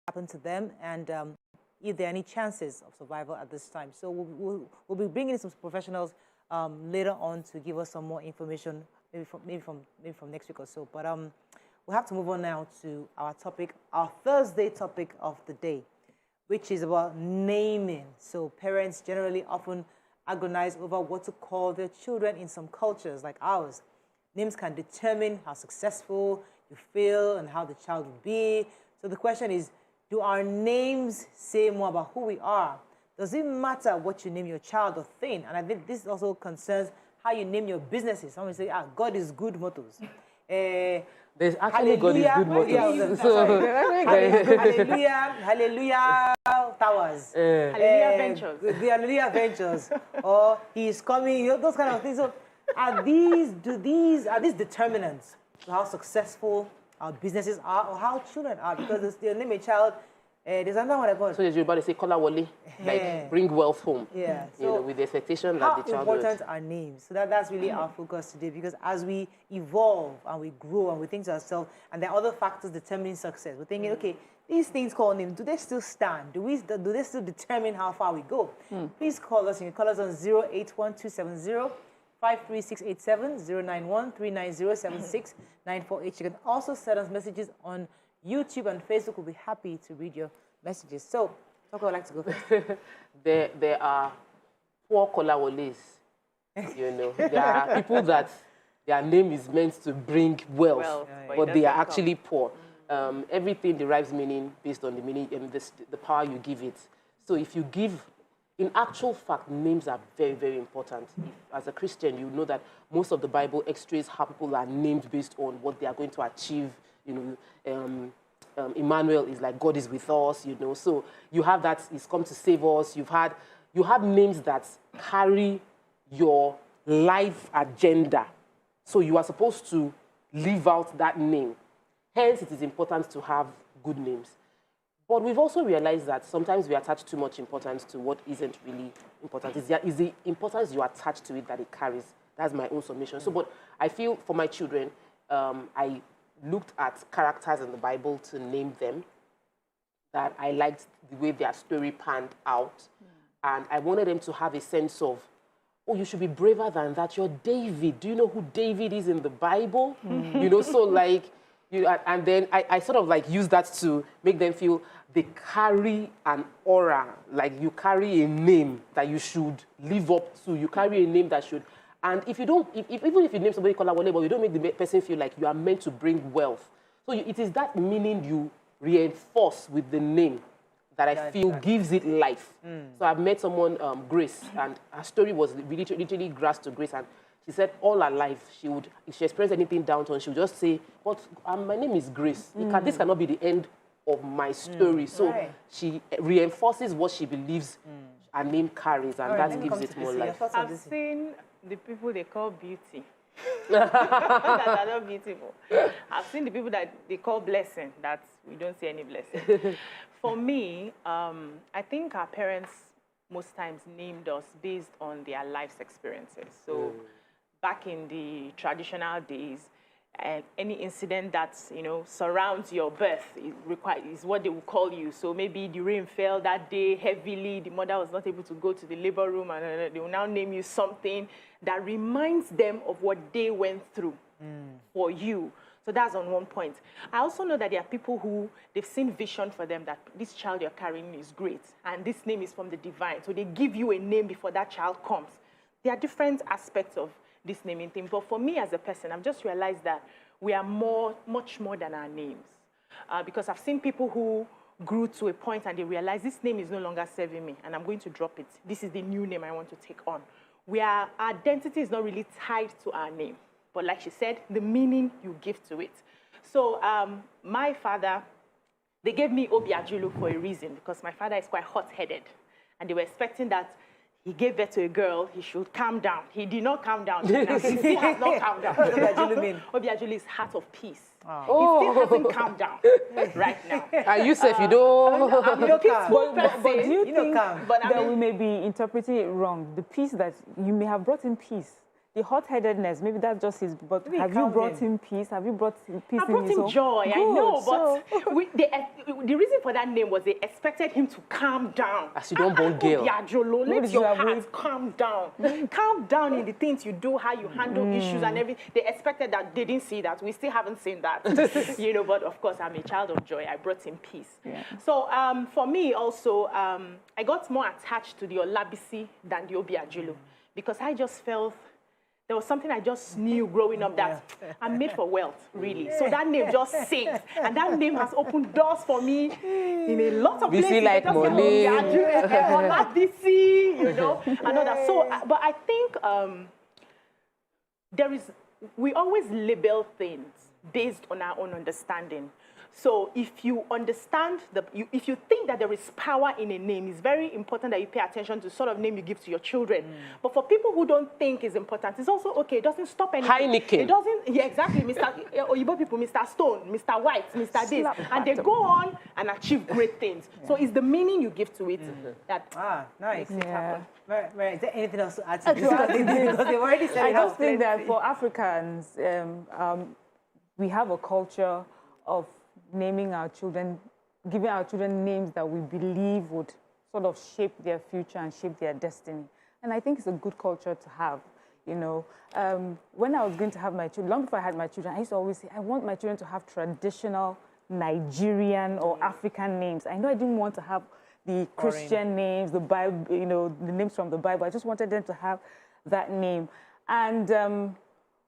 happened to them, and if there are any chances of survival at this time. So we'll be bringing in some professionals later on to give us some more information, maybe from next week or so. But we'll have to move on now to our topic, our Thursday topic of the day, which is about naming. So parents generally often agonize over what to call their children in some cultures like ours. Names can determine how successful you feel and how the child will be. So the question is, do our names say more about who we are? Does it matter what you name your child or thing? And I think this also concerns how you name your businesses. Someone say, God is good motors. There's actually God is good motors. Hallelujah, hallelujah towers. Hallelujah ventures. The hallelujah ventures. Or he is coming, you know, those kind of things. So are these determinants to how successful our businesses are or how children are? Because they name a child. There's another one I got. So you're about to say Kola Wole, like bring wealth home. Yeah. So you know, with the expectation that the child how important are names? So that's really our focus today, because as we evolve and we grow and we think to ourselves, and there are other factors determining success, we're thinking, okay, these things called names, do they still stand? Do they still determine how far we go? Please call us. You can call us on 081-270-53687, 091-390-76948. You can also send us messages on YouTube and Facebook. Will be happy to read your messages. So, Toko would like to go first. There are poor Kolawoles. You know, there are people that their name is meant to bring wealth, but they are actually poor. everything derives meaning based on the meaning and the power you give it. So if you give, in actual fact, names are very, very important. As a Christian, you know that most of the Bible x-rays how people are named based on what they are going to achieve. You know, Emmanuel is like God is with us. You know, so you have that He's come to save us. You have names that carry your life agenda. So you are supposed to live out that name. Hence, it is important to have good names. But we've also realized that sometimes we attach too much importance to what isn't really important. It's the importance you attach to it that it carries. That's my own submission. So, but I feel for my children, I looked at characters in the Bible to name them, that I liked the way their story panned out. And I wanted them to have a sense of, oh, you should be braver than that. You're David. Do you know who David is in the Bible? You know, so like, and then I sort of like use that to make them feel they carry an aura, like you carry a name that you should live up to. You carry a name that should, and if you don't, even if you name somebody Kolawole, but you don't make the person feel like you are meant to bring wealth. So it is that meaning you reinforce with the name that I feel gives it life. So I've met someone, Grace, and her story was literally grass to grace, and she said all her life, if she experienced anything downtown, she would just say, but my name is Grace. This cannot be the end of my story. So she reinforces what she believes her name carries, and that gives it more life. I've seen the people they call beauty. that are not beautiful. I've seen the people that they call blessing, that we don't see any blessing. For me, I think our parents most times named us based on their life's experiences. So back in the traditional days, any incident that surrounds your birth is what they will call you. So maybe the rain fell that day heavily, the mother was not able to go to the labor room, and they will now name you something that reminds them of what they went through for you. So that's on one point. I also know that there are people who, they've seen vision for them that this child you're carrying is great, and this name is from the divine. So they give you a name before that child comes. There are different aspects of this naming thing. But for me as a person, I've just realized that we are much more than our names. Because I've seen people who grew to a point and they realize this name is no longer serving me and I'm going to drop it. This is the new name I want to take on. Our identity is not really tied to our name. But like she said, the meaning you give to it. So my father, they gave me Obiajulu for a reason, because my father is quite hot-headed. And they were expecting that he gave birth to a girl, he should calm down. He did not calm down. He still has not calmed down. What does Obiajulu mean? Obiajulu is heart of peace. Oh. He still hasn't calmed down right now. And you say if you don't... But do you think that we may be interpreting it wrong? The peace that you may have brought in peace. The hot-headedness, maybe that's just his, but have you brought him peace? Have you brought him peace in his I brought him joy, I know, but the reason for that name was they expected him to calm down. As you don't born girl. Let your heart calm down. Calm down in the things you do, how you handle issues and everything. They expected that, they didn't see that. We still haven't seen that. But of course, I'm a child of joy. I brought him peace. Yeah. So for me also, I got more attached to the Olabisi than the Obiajulu, because I just felt there was something I just knew growing up that I'm made for wealth, really. So that name just sings. And that name has opened doors for me in a lot of places. Like money. I know that. So, but I think we always label things based on our own understanding. So if you understand, if you think that there is power in a name, it's very important that you pay attention to the sort of name you give to your children. But for people who don't think it's important, it's also okay. It doesn't stop anything. Heineken. It doesn't, exactly. Mr. Oyibo people, Mr. Stone, Mr. White, Mr. This. And they go on and achieve great things. Yeah. So it's the meaning you give to it that nice. Makes it happen. Right. Is there anything else to add to this? Because they've already said it. I just think that for Africans, we have a culture of naming our children, giving our children names that we believe would sort of shape their future and shape their destiny. And I think it's a good culture to have, When I was going to have my children, long before I had my children, I used to always say, I want my children to have traditional Nigerian or African names. I know I didn't want to have the Christian names, the Bible, the names from the Bible. I just wanted them to have that name. And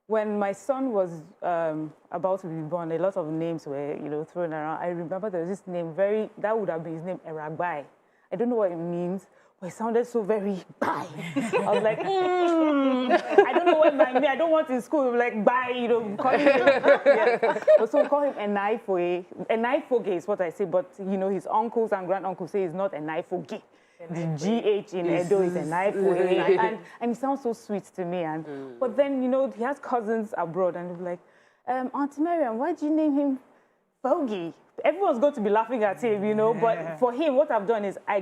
When my son was about to be born, a lot of names were, thrown around. I remember there was this name, that would have been his name, Eragbai. I don't know what it means, but it sounded so very bye. I was like, I don't know what I don't want in school, like, bye, call him. Yeah. So we call him Enaifoge. Enaifoge is what I say, but, his uncles and granduncles say it's not Enaifoge. The GH in Edo is Enaifoge. And it sounds so sweet to me. But then, he has cousins abroad, and they're like, Auntie Mariam, why did you name him Fogi? Everyone's going to be laughing at him, but for him, what I've done is I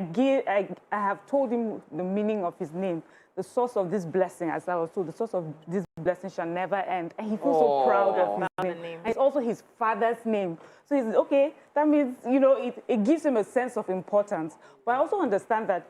have told him the meaning of his name, the source of this blessing, as I was told, the source of this blessing shall never end. And he feels so proud of his name. And it's also his father's name. So he's okay, that means, it gives him a sense of importance. But I also understand that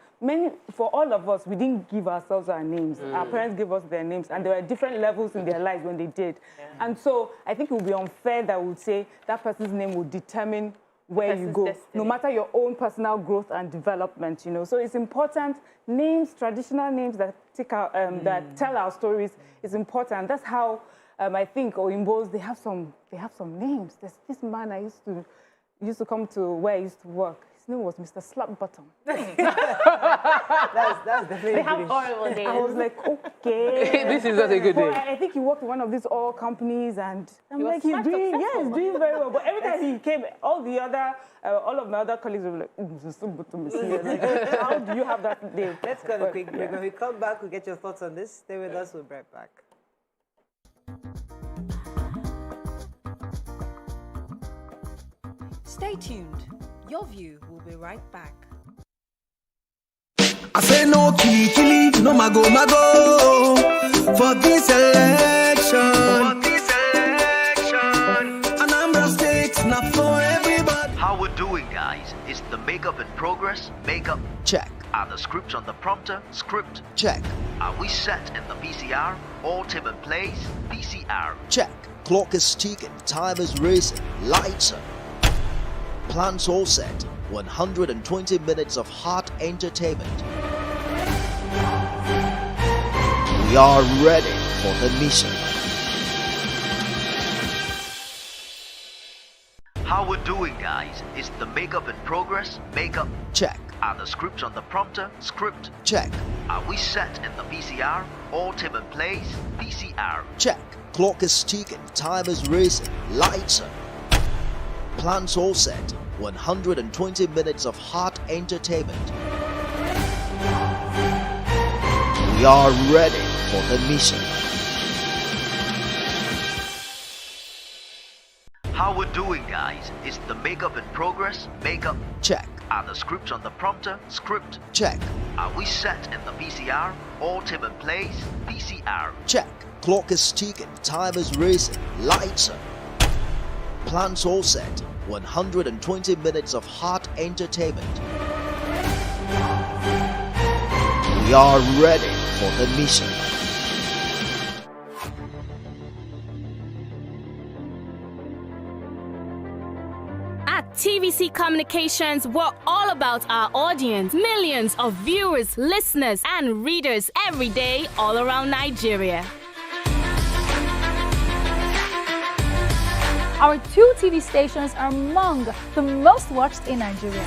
for all of us, we didn't give ourselves our names. Our parents gave us their names, and there were different levels in their lives when they did. And so I think it would be unfair that we would say that person's name will determine where you go, no matter your own personal growth and development, So it's important. Names, traditional names that that tell our stories is important. That's how I think Oyimbos, they have some names. There's this man I used to come to where I used to work. His name was Mr. Slapbottom. That's definitely. They have horrible names. I was like, okay. This is not a good name. I think he worked in one of these oil companies, and I'm like, he's doing very well. But every time he came, all of my other colleagues were like, like, how do you have that name? Let's go to a quick break. When we come back, we'll get your thoughts on this. Stay with us. We'll be right back. Stay tuned. Your view will be right back. I say no kili, no mago for this election. Anambra State's not for everybody. How we're doing, guys? Is the makeup in progress? Makeup check. Are the scripts on the prompter? Script check. Are we set in the PCR? All team in place? PCR check. Clock is ticking, time is racing, lights are. Plans all set. 120 minutes of hot entertainment. We are ready for the mission. How we're doing, guys? Is the makeup in progress? Makeup check. Are the scripts on the prompter? Script check. Are we set in the PCR? All team in place? PCR check. Clock is ticking, time is racing, lights are. Plans all set. 120 minutes of hot entertainment. We are ready for the mission. How we're doing, guys? Is the makeup in progress? Makeup check. Are the scripts on the prompter? Script check. Are we set in the PCR? All team in place? PCR check. Clock is ticking, time is racing, lights are. Plans all set. 120 minutes of hot entertainment. We are ready for the mission. At TVC Communications, we're all about our audience. Millions of viewers, listeners, and readers every day all around Nigeria. Our 2 TV stations are among the most watched in Nigeria.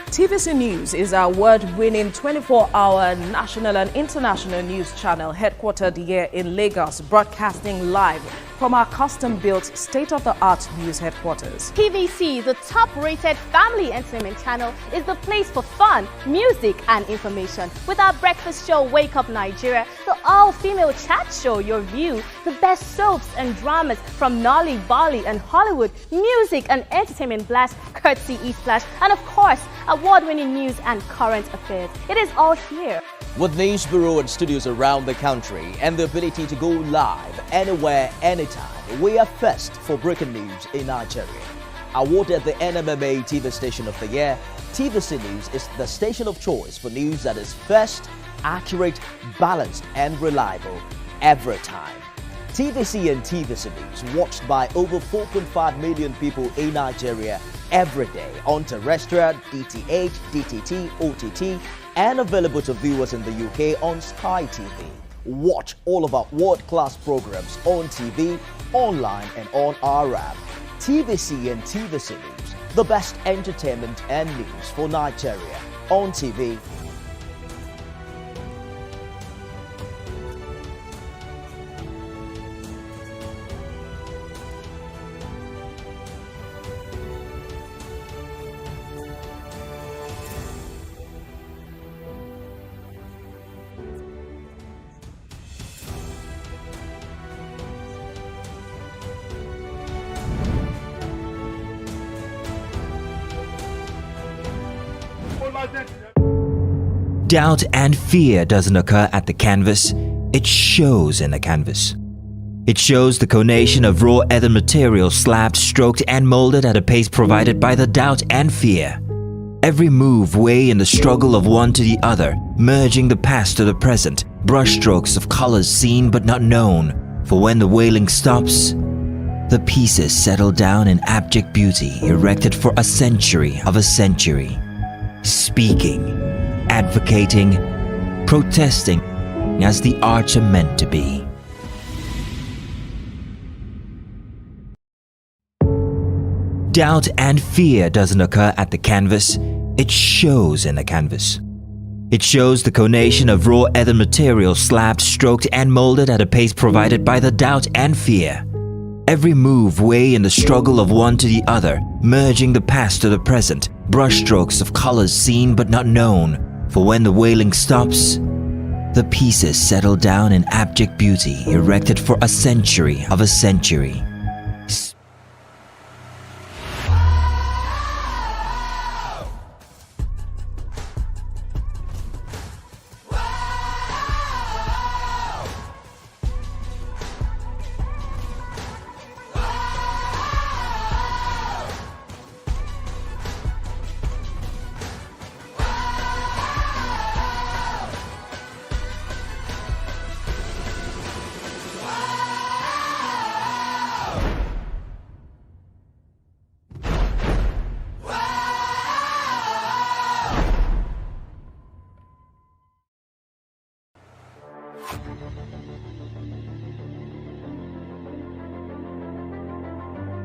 TVC News is our award-winning 24-hour national and international news channel headquartered here in Lagos, broadcasting live from our custom-built state-of-the-art news headquarters. TVC, the top-rated family entertainment channel, is the place for fun, music, and information. With our breakfast show, Wake Up Nigeria, the all-female chat show, Your View, the best soaps and dramas from Nolly, Bolly, and Hollywood, music and entertainment blast, courtesy E-Splash, and of course, award-winning news and current affairs. It is all here. With news bureau and studios around the country and the ability to go live anywhere, anytime, we are first for breaking news in Nigeria. Awarded the NMMA TV Station of the Year, TVC News is the station of choice for news that is first, accurate, balanced, and reliable every time. TVC and TVC News watched by over 4.5 million people in Nigeria every day on terrestrial, DTH, DTT, OTT, and available to viewers in the UK on Sky TV. Watch all of our world-class programs on TV, online and on our app. TVC and TVC News, the best entertainment and news for Nigeria on TV. Doubt and fear doesn't occur at the canvas, it shows in the canvas. It shows the conation of raw earthen material slabbed, stroked and molded at a pace provided by the doubt and fear. Every move way in the struggle of one to the other, merging the past to the present, brushstrokes of colors seen but not known. For when the wailing stops, the pieces settle down in abject beauty erected for a century of a century. Speaking, advocating, protesting as the arts are meant to be. Doubt and fear doesn't occur at the canvas, it shows in the canvas. It shows the conation of raw earthen material slabbed, stroked and molded at a pace provided by the doubt and fear. Every move way in the struggle of one to the other, merging the past to the present, brushstrokes of colors seen but not known. For when the wailing stops, the pieces settle down in abject beauty erected for a century of a century.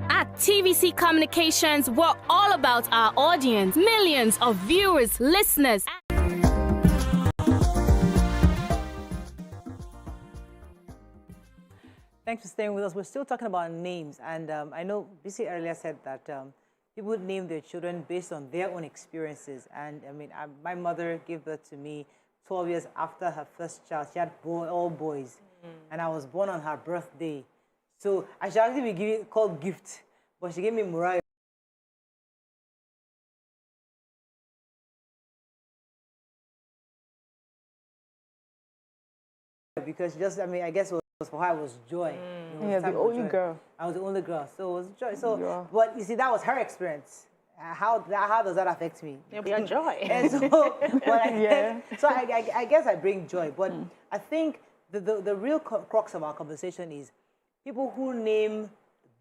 At TVC Communications, we're all about our audience, millions of viewers, listeners. Thanks for staying with us. We're still talking about names, and I know BC earlier said that people name their children based on their own experiences. And I mean, my mother gave birth to me 12 years after her first child. She had all boys, and I was born on her birthday. So I should actually be called Gift, but she gave me Muriah. Because I guess it was for her, it was joy. Yeah, the only girl. I was the only girl, so it was joy. So, yeah. But you see, that was her experience. How does that affect me? It'll be a joy. And so, so I guess I bring joy. But I think the real crux of our conversation is people who name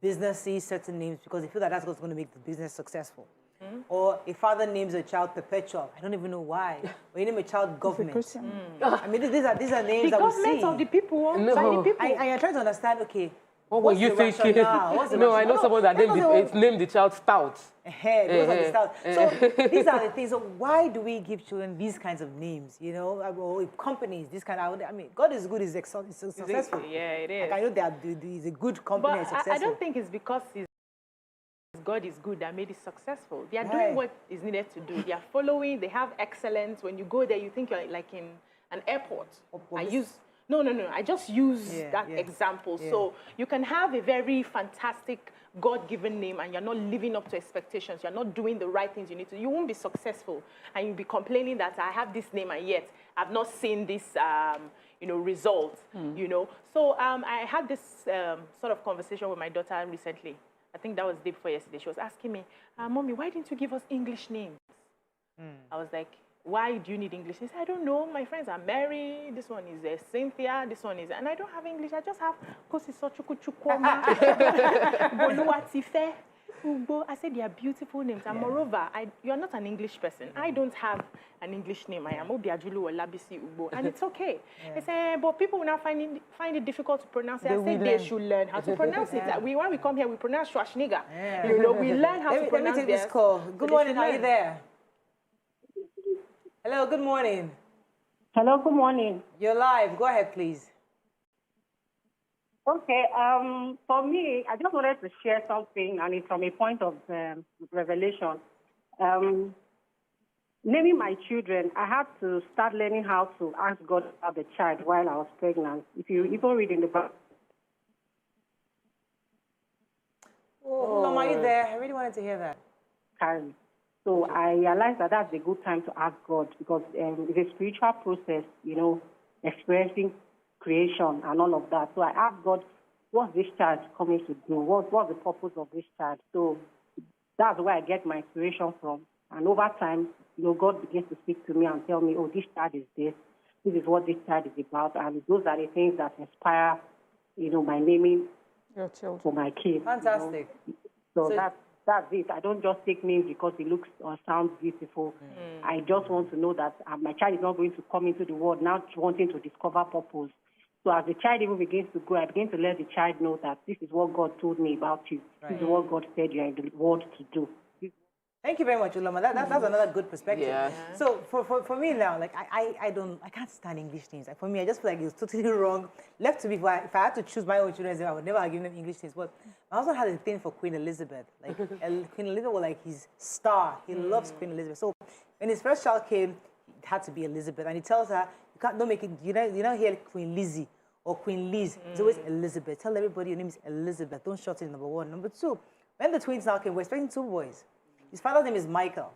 businesses certain names because they feel that that's what's going to make the business successful. Or a father names a child Perpetual. I don't even know why. Or you name a child Government. I mean, these are names that we see. The government of the people. No. By the people. And you're trying to understand, okay, what were you thinking? No, I know someone that named the child Stout. Those are the Stout. So these are the things. So why do we give children these kinds of names? You know, or companies, this kind of. I mean, God is good, is successful. Yeah, it is. Like, I know he's a good company, but successful. I don't think it's because God is good that made it successful. They are doing what is needed to do. They are following. They have excellence. When you go there, you think you're like in an airport. No. I just use that example. Yeah. So you can have a very fantastic God-given name and you're not living up to expectations. You're not doing the right things you need to. You won't be successful. And you'll be complaining that I have this name and yet I've not seen this, result, So I had this sort of conversation with my daughter recently. I think that was the day before yesterday. She was asking me, Mommy, why didn't you give us English names? I was like, why do you need English? She said, I don't know. My friends are Mary. This one is Cynthia. This one is... And I don't have English. I just have Kosiso Chukwuchukwoma, Boluwatife. Ugbo, I said they are beautiful names. And moreover, you're not an English person. I don't have an English name. I am Obiajulu or Labisi Ugbo, and it's okay. I say, but people will now find it difficult to pronounce it. I say they should learn how to pronounce it. When we come here, we pronounce Schwarzenegger. You know, we learn how to pronounce it. Let me take this call. Good morning, are you there? Hello, good morning. Hello, good morning. You're live. Go ahead, please. Okay, for me, I just wanted to share something, and it's from a point of revelation. Naming my children, I had to start learning how to ask God about the child while I was pregnant. If you even read in the Bible. Oh, are you there? I really wanted to hear that. Karen. So I realized that that's a good time to ask God, because it's a spiritual process, you know, experiencing creation and all of that. So I asked God, what's this child coming to do? What's the purpose of this child? So that's where I get my inspiration from. And over time, you know, God begins to speak to me and tell me, oh, this child is this. This is what this child is about. And those are the things that inspire, you know, my naming your children for my kids. Fantastic. You know? So that's it. I don't just take names because it looks or sounds beautiful. I just want to know that my child is not going to come into the world now wanting to discover purpose. So as the child even begins to grow, I begin to let the child know that this is what God told me about you. Right. This is what God said you are in the world to do. Thank you very much, Uloma. That's another good perspective. Yeah. So for me now, like I can't stand English names. Like for me, I just feel like it's totally wrong. Left to me, if I had to choose my own children's name, I would never have given them English names. But my husband had a thing for Queen Elizabeth. Like Queen Elizabeth was like his star. He loves Queen Elizabeth. So when his first child came, it had to be Elizabeth, and he tells her, don't make it. You don't hear Queen Lizzie or Queen Liz. It's always Elizabeth. Tell everybody your name is Elizabeth. Don't short it, number one. Number two, when the twins now came, we're expecting 2 boys. His father's name is Michael.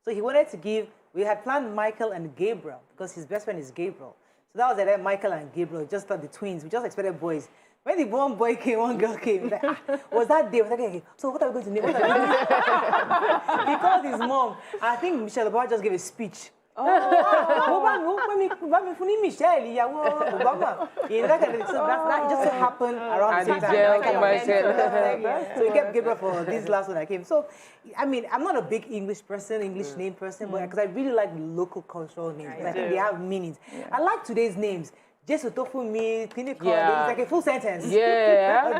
So he wanted to give, we had planned Michael and Gabriel because his best friend is Gabriel. So that was it, Michael and Gabriel, just thought the twins. We just expected boys. When the one boy came, one girl came, like, was that day? I was like, okay, so what are we going to name? What are we going to name? He called his mom. I think Michelle Obama just gave a speech. So that just so happened around the same time. So he kept Gabriel for this last one that came. So, I mean, I'm not a big English name person, but because I really like local cultural names. I think they have meanings. I like today's names. Jesu tofu mi, it's like a full sentence. Yeah. I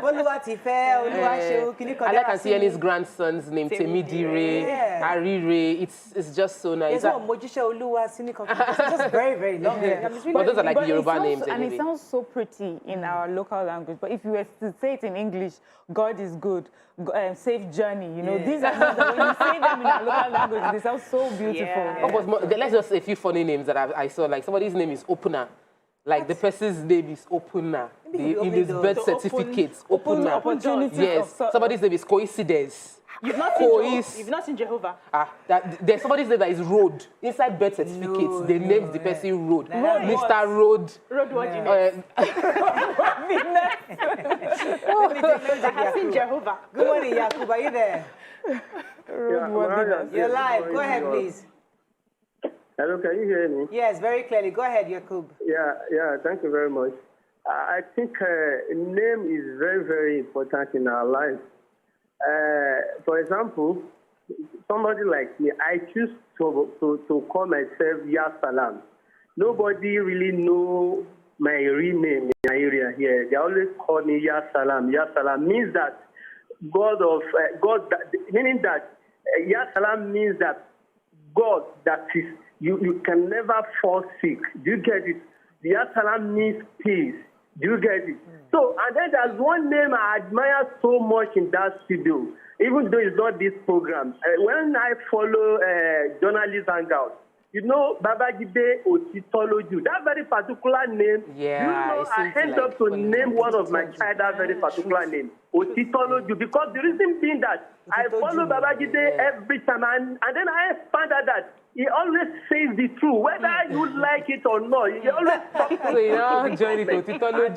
like Anthony's grandson's name, Temidire, Arire. It's just so nice. It's just very, very long. But those are like Yoruba names anyway. And anyway. it sounds so pretty in our local language. But if you were to say it in English, God is good, safe journey, you know, these are names that when you say them in our local language, they sound so beautiful. Let's just say a few funny names that I saw. Like somebody's name is Opener. Like the person's name is Opener. In his birth certificate, Opener. Yes. Somebody's name is Coincidence. You've not seen Jehovah. There's somebody's name that is Road. Inside birth certificates, they named the person Road. Mr. Road. Road what do you mean? I have seen Jehovah. Good morning, Yakub. Are you there? You're live. Go ahead, please. Hello, can you hear me? Yes, very clearly. Go ahead, Yakub. Yeah, thank you very much. I think name is very, very important in our life. For example, somebody like me, I choose to call myself Ya Salam. Nobody really know my real name in my area here. They always call me Ya Salam. Ya Salam means that God, meaning that Ya Salam means that God that is, you can never fall sick. Do you get it? Ya Salam means peace. Do you get it? So, and then there's one name I admire so much in that studio, even though it's not this program. When I follow Journalist Hangout, you know, Babajide Otitoloju, that very particular name, you know, I end up to name one of my child that very particular name, Otitoloju, because the reason being that I follow Babajide every time, and then I found out that he always says the truth, whether you like it or not. He always talks the truth. And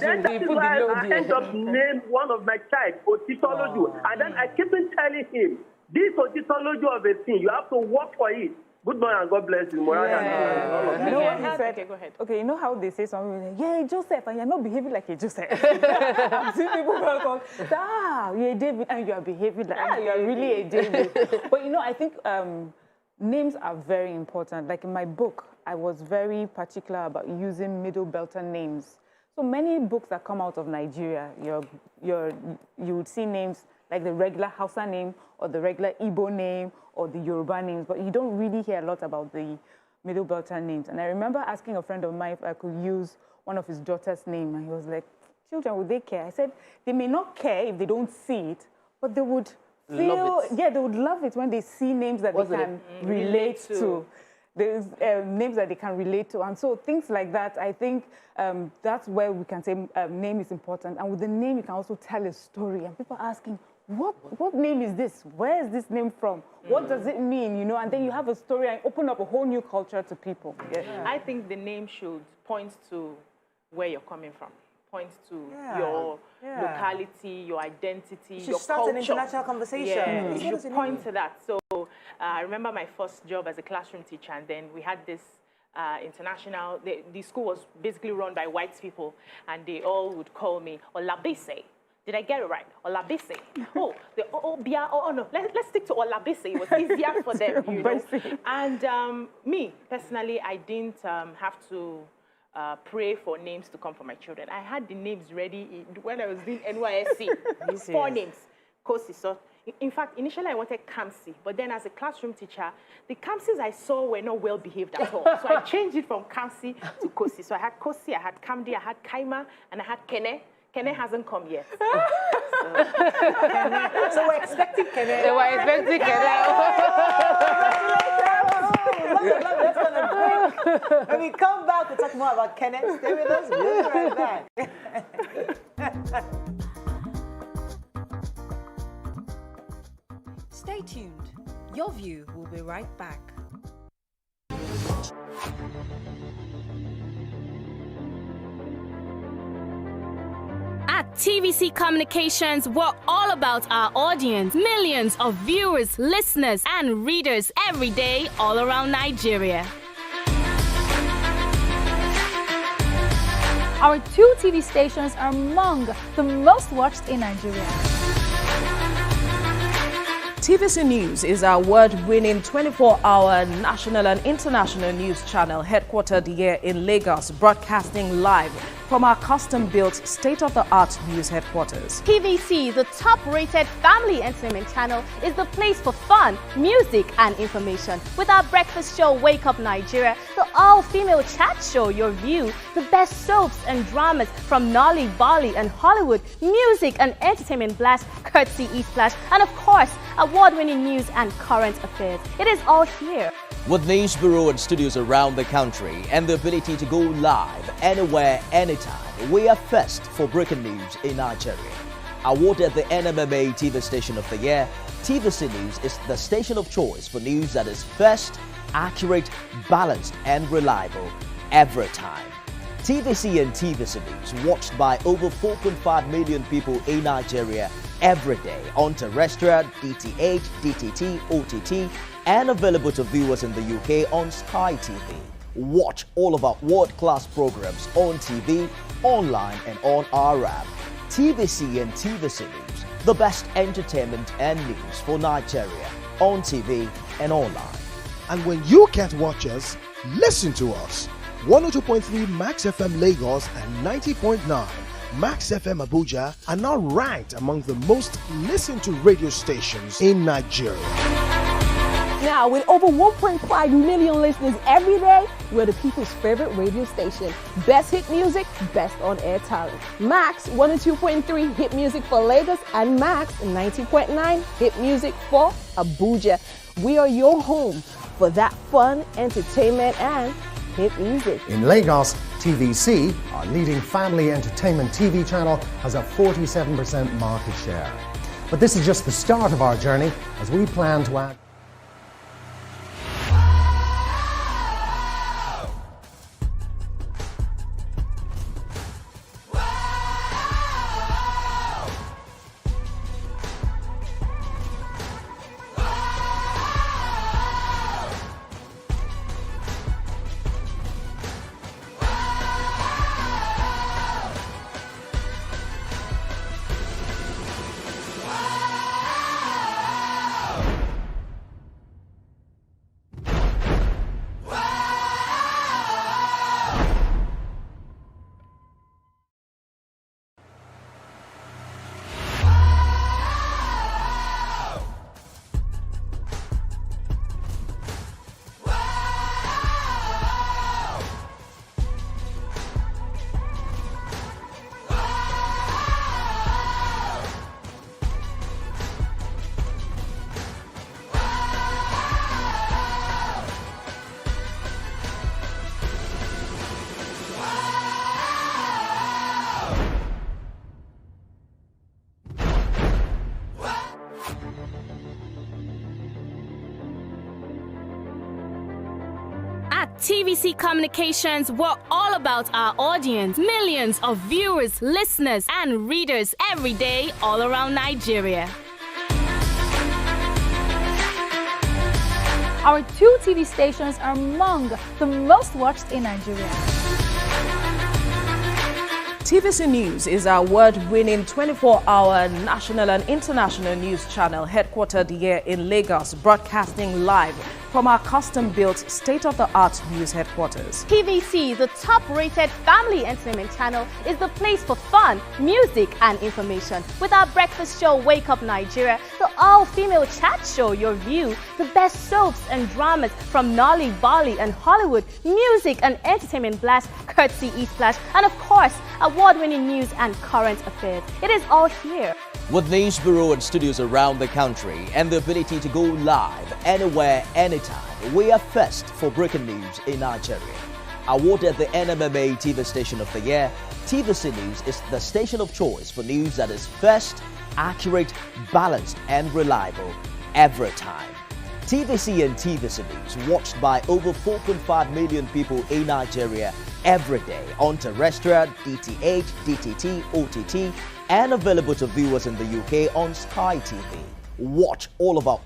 then that is why I end up name one of my child, Otitoloju. And then I keep on telling him, this Otitoloju of a thing, you have to work for it. Good morning and God bless you. Morale and all of You know what he said? Okay, go ahead. Okay, you know how they say something like, yeah, Joseph, and you're not behaving like a Joseph. I've seen people welcome, you're a David, and you are behaving like, you're really a David. But you know, I think names are very important. Like in my book, I was very particular about using Middle Belter names. So many books that come out of Nigeria, you would see names like the regular Hausa name or the regular Igbo name or the Yoruba names, but you don't really hear a lot about the Middle Belter names. And I remember asking a friend of mine if I could use one of his daughter's name, and he was like, children, would they care? I said, they may not care if they don't see it, but they would feel, they would love it when they see names that they can relate to. There's names that they can relate to. And so things like that, I think that's where we can say name is important. And with the name, you can also tell a story. And people are asking, what name is this? Where is this name from? What does it mean? You know, and then you have a story and open up a whole new culture to people. Yeah. I think the name should point to where you're coming from, point to your locality, your identity, your culture. Start an international conversation. Yeah, you should point to that. So I remember my first job as a classroom teacher, and then we had this international, the school was basically run by white people, and they all would call me Olabese. Did I get it right? Olabese. Oh, no, let's stick to Olabese. It was easier for them, you know. And me, personally, I didn't have to pray for names to come for my children. I had the names ready when I was doing NYSC. 4 names. Kosi. So, in fact, initially I wanted Kamsi, but then as a classroom teacher, the Kamsis I saw were not well behaved at all. So I changed it from Kamsi to Kosi. So I had Kosi, I had Kamdi, I had Kaima, and I had Kene. Kene hasn't come yet. So we're expecting Kene. They were expecting Kene. Let's go on a break. When we come back, we'll talk more about Kene. Stay with us. We'll be right back. Stay tuned. Your View will be right back. At TVC Communications, we're all about our audience. Millions of viewers, listeners, and readers every day all around Nigeria. Our 2 TV stations are among the most watched in Nigeria. TVC News is our award-winning 24-hour national and international news channel headquartered here in Lagos, broadcasting live from our custom-built state-of-the-art news headquarters. TVC, the top-rated family entertainment channel, is the place for fun, music, and information. With our breakfast show, Wake Up Nigeria, the all-female chat show, Your View, the best soaps and dramas from Nolly, Bolly, and Hollywood, music and entertainment blast, courtesy E-Splash, and of course, award-winning news and current affairs. It is all here. With news bureau and studios around the country and the ability to go live anywhere, anytime, we are first for breaking news in Nigeria. Awarded the NMMA TV Station of the Year, TVC News is the station of choice for news that is first, accurate, balanced, and reliable every time. TVC and TVC News watched by over 4.5 million people in Nigeria every day on terrestrial, DTH, DTT, OTT, and available to viewers in the UK on Sky TV. Watch all of our world-class programs on TV, online, and on our app. TVC and TVC News, the best entertainment and news for Nigeria on TV and online. And when you can't watch us, listen to us. 102.3 Max FM Lagos and 90.9 Max FM Abuja are now ranked among the most listened to radio stations in Nigeria. Now, with over 1.5 million listeners every day, we're the people's favorite radio station. Best hit music, best on-air talent. Max 102.3 hit music for Lagos and Max 90.9 hit music for Abuja. We are your home for that fun, entertainment, and hit music. In Lagos, TVC, our leading family entertainment TV channel, has a 47% market share. But this is just the start of our journey as we plan to add... TVC Communications, we're all about our audience. Millions of viewers, listeners, and readers every day all around Nigeria. Our 2 TV stations are among the most watched in Nigeria. TVC News is our award-winning 24-hour national and international news channel headquartered here in Lagos, broadcasting live from our custom-built state-of-the-art news headquarters. TVC, the top-rated family entertainment channel, is the place for fun, music, and information. With our breakfast show, Wake Up Nigeria, the all-female chat show, Your View, the best soaps and dramas from Nolly, Bolly, and Hollywood, music and entertainment blast, courtesy E-Splash, and of course, award-winning news and current affairs. It is all here. With news bureau and studios around the country and the ability to go live anywhere, anytime, we are first for breaking news in Nigeria. Awarded the NMMA TV Station of the Year, TVC News is the station of choice for news that is first, accurate, balanced, and reliable every time. TVC and TVC News watched by over 4.5 million people in Nigeria every day on terrestrial, DTH, DTT, OTT, and available to viewers in the UK on Sky TV. Watch all of our...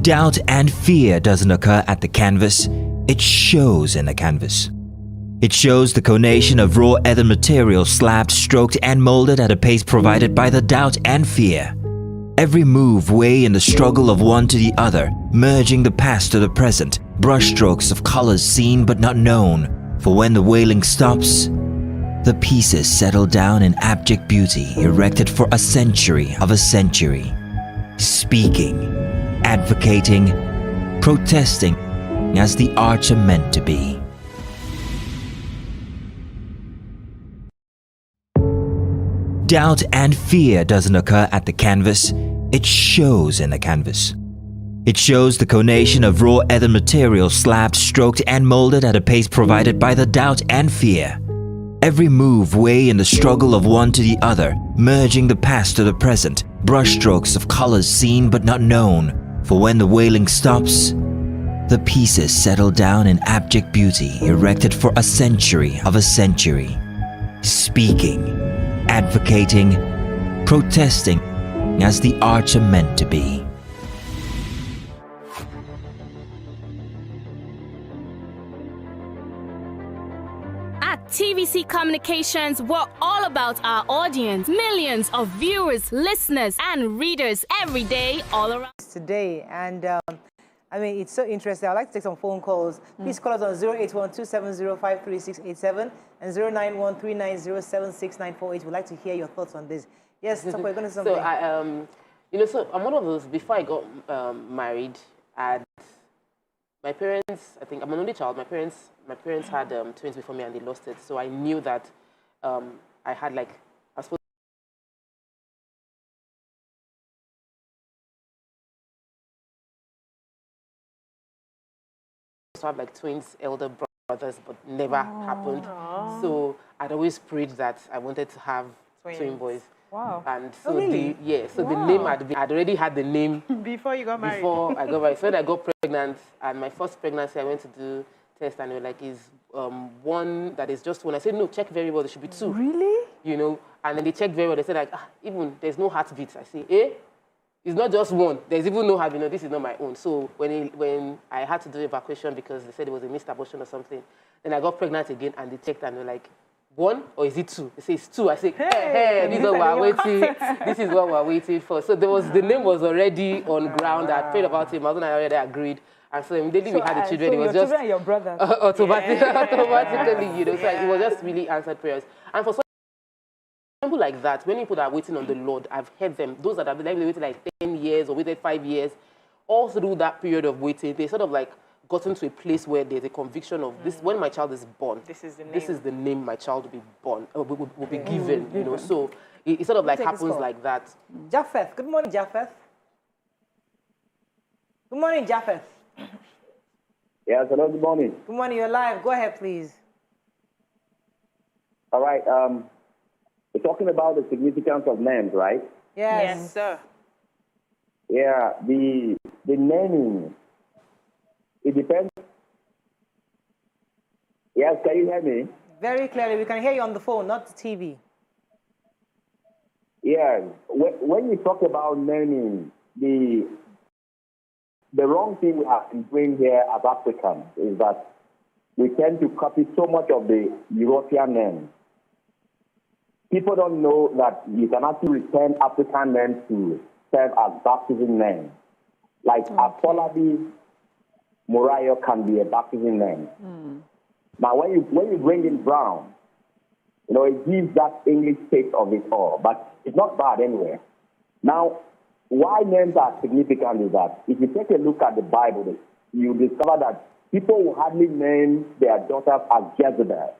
Doubt and fear doesn't occur at the canvas, it shows in the canvas. It shows the conation of raw earthen material slabbed, stroked, and molded at a pace provided by the doubt and fear. Every move way in the struggle of one to the other, merging the past to the present, brushstrokes of colors seen but not known. For when the wailing stops, the pieces settle down in abject beauty erected for a century of a century. Speaking, advocating, protesting as the arts are meant to be. Doubt and fear doesn't occur at the canvas, it shows in the canvas. It shows the conation of raw earthen material slabbed, stroked, and molded at a pace provided by the doubt and fear. Every move way in the struggle of one to the other, merging the past to the present, brushstrokes of colors seen but not known. For when the wailing stops, the pieces settle down in abject beauty erected for a century of a century. Speaking, advocating, protesting as the arts are meant to be. At TVC Communications, we're all about our audience. Millions of viewers, listeners, and readers every day all around. Today, and I mean, it's so interesting. I'd like to take some phone calls. Please call us on 081-270-53687 and 091-390-76948. We'd like to hear your thoughts on this. Yes, Toko, you're going to say something. So, so I'm one of those, before I got married, and my parents, I think I'm an only child. My parents had twins before me and they lost it. So I knew that I had I was supposed to have twins, elder brothers, but never happened. So I'd always prayed that I wanted to have twin boys. Wow. And so the name I'd already had the name before you got married. Before I got married. So when I got pregnant, and my first pregnancy, I went to do test, and they were like, "Is one that is just one?" I said, "No, check very well. There should be 2." Really? You know. And then they checked very well. They said even there's no heartbeat. I say, it's not just one. There's even no heartbeat. No, this is not my own. So when I had to do evacuation because they said it was a missed abortion or something, then I got pregnant again, and they checked, and they're like, 1 or is it 2? They say it's 2. I say, hey, this is what we're waiting. This is what we're waiting for. So the name was already on ground. I prayed about it. My husband and I already agreed. And so immediately we had the children. So it was your just children and your brother. automatically, you know. So it was just really answered prayers. And for some people like that, when people are waiting on the Lord, I've heard them. Those that have been waiting 10 years or waited 5 years, all through that period of waiting, they sort of gotten to a place where there's a conviction of this. When my child is born, this is the name my child will be born, will be given. You know, so it sort of happens like that. Japheth, good morning, Japheth. Good morning, Japheth. Yes, hello, good morning. Good morning, you're live. Go ahead, please. All right, we're talking about the significance of names, right? Yes, sir. Yeah, the naming, it depends Yes, can you hear me? Very clearly. We can hear you on the phone, not the TV. Yeah. When you talk about naming, the wrong thing we have been doing here as Africans is that we tend to copy so much of the European names. People don't know that you can actually return African names to serve as baptism names. Like Afolabi Morayo can be a baptism name. Now, when you bring in Brown, it gives that English taste of it all, but it's not bad anyway. Now, why names are significant is that if you take a look at the Bible, you discover that people will hardly name their daughters as Jezebel.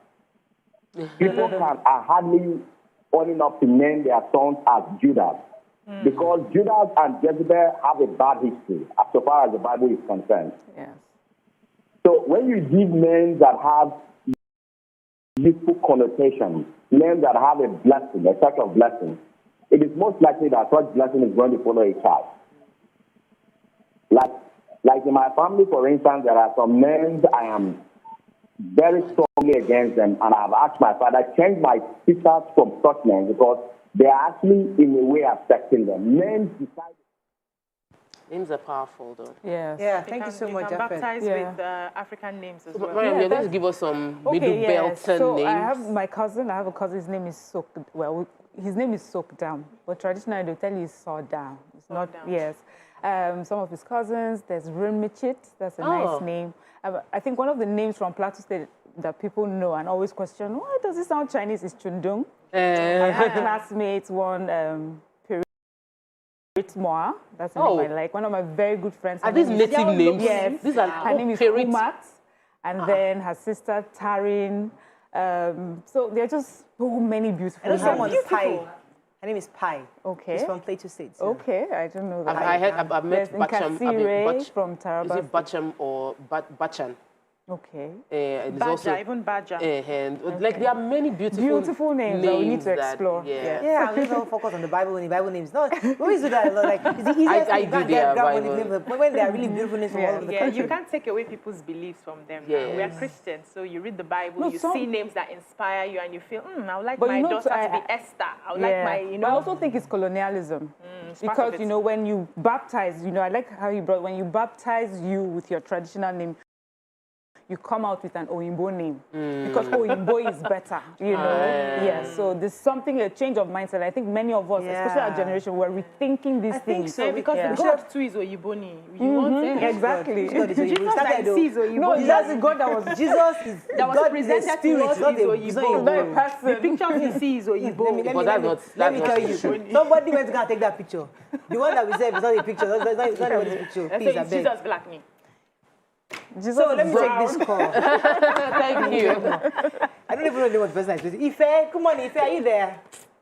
People are hardly old enough to name their sons as Judas, because Judas and Jezebel have a bad history as far as the Bible is concerned. Yes. So when you give names that have useful connotations, names that have a blessing, a touch of blessing, it is most likely that such blessing is going to follow a child. Like in my family, for instance, there are some names I am very strongly against them, and I've asked my father to change my sisters from such names because they are actually in a way affecting them. Names are powerful, though. Yes. Yeah, thank you so much, You can Jafet. baptize with African names as well. Mariam, you're going to give us some Middle Belton so names. I have my cousin. I have a cousin. His name is his name is Soakdown, but traditionally they tell you Sawdown. It's not. Yes. Some of his cousins. There's Rinmichit. That's a nice name. I think one of the names from Plateau State that people know and always question, why does it sound Chinese, is Chundung. I had classmates, one Moa. That's the name I like. One of my very good friends. Are these native names? Yes. These are her name is Kumat. And then her sister, Tarin. So there are just so many beautiful names. Someone's Pai. Her name is Pai. Okay. She's from Plateau State. So. Okay, I don't know that. I've met Bacham. From Taraba. Is it Bacham or Bachan? Okay. Badger, even Badger. And like there are many beautiful names that we need to explore. Yeah, we don't focus on the Bible when the Bible names. No, we always do that a lot. Like it's the easiest I thing to do get Bible. when they are really beautiful names from all over the country. You can't take away people's beliefs from them. Yes. We are Christians, so you read the Bible, you see names that inspire you, and you feel, I would like but my daughter to be Esther. I would like my, I also think it's colonialism. Because, when you baptize, I like how you brought, when you baptize you with your traditional name, you come out with an Oyinbo name because Oyinbo is better, so there's something, a change of mindset. I think many of us, especially our generation, were rethinking these things. So because the God too is Oyiboni. You want exactly. Jesus that sees Oyiboni. No, that's the God that was Jesus is that was presented to us is Oyibo. Not a person. The picture he sees is Oyibo. Let me tell you, somebody went to go and take that picture. The one that we said is not a picture. That's not a picture. Please, I beg. Jesus black me. So let me take this call. Thank you. I don't even know what the person is. Ife, come on, Ife, are you there?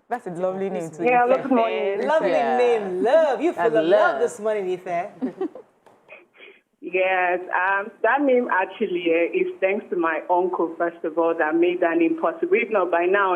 That's a lovely name too. Yeah, good morning. Lovely name, love. You full of love this morning, Ife. Yes, that name actually is thanks to my uncle, first of all, that made that name possible. If not, by now,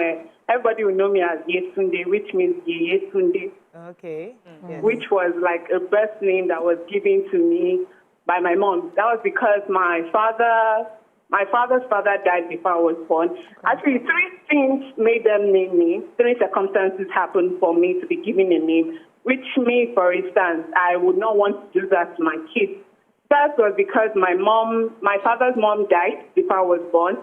everybody will know me as Yetunde, which means Yetunde. Okay. Yes. Which was like a birth name that was given to me by my mom. That was because my father's father died before I was born. Actually, 3 things made them name me. 3 circumstances happened for me to be given a name, which me, for instance, I would not want to do that to my kids. First was because my father's mom died before I was born.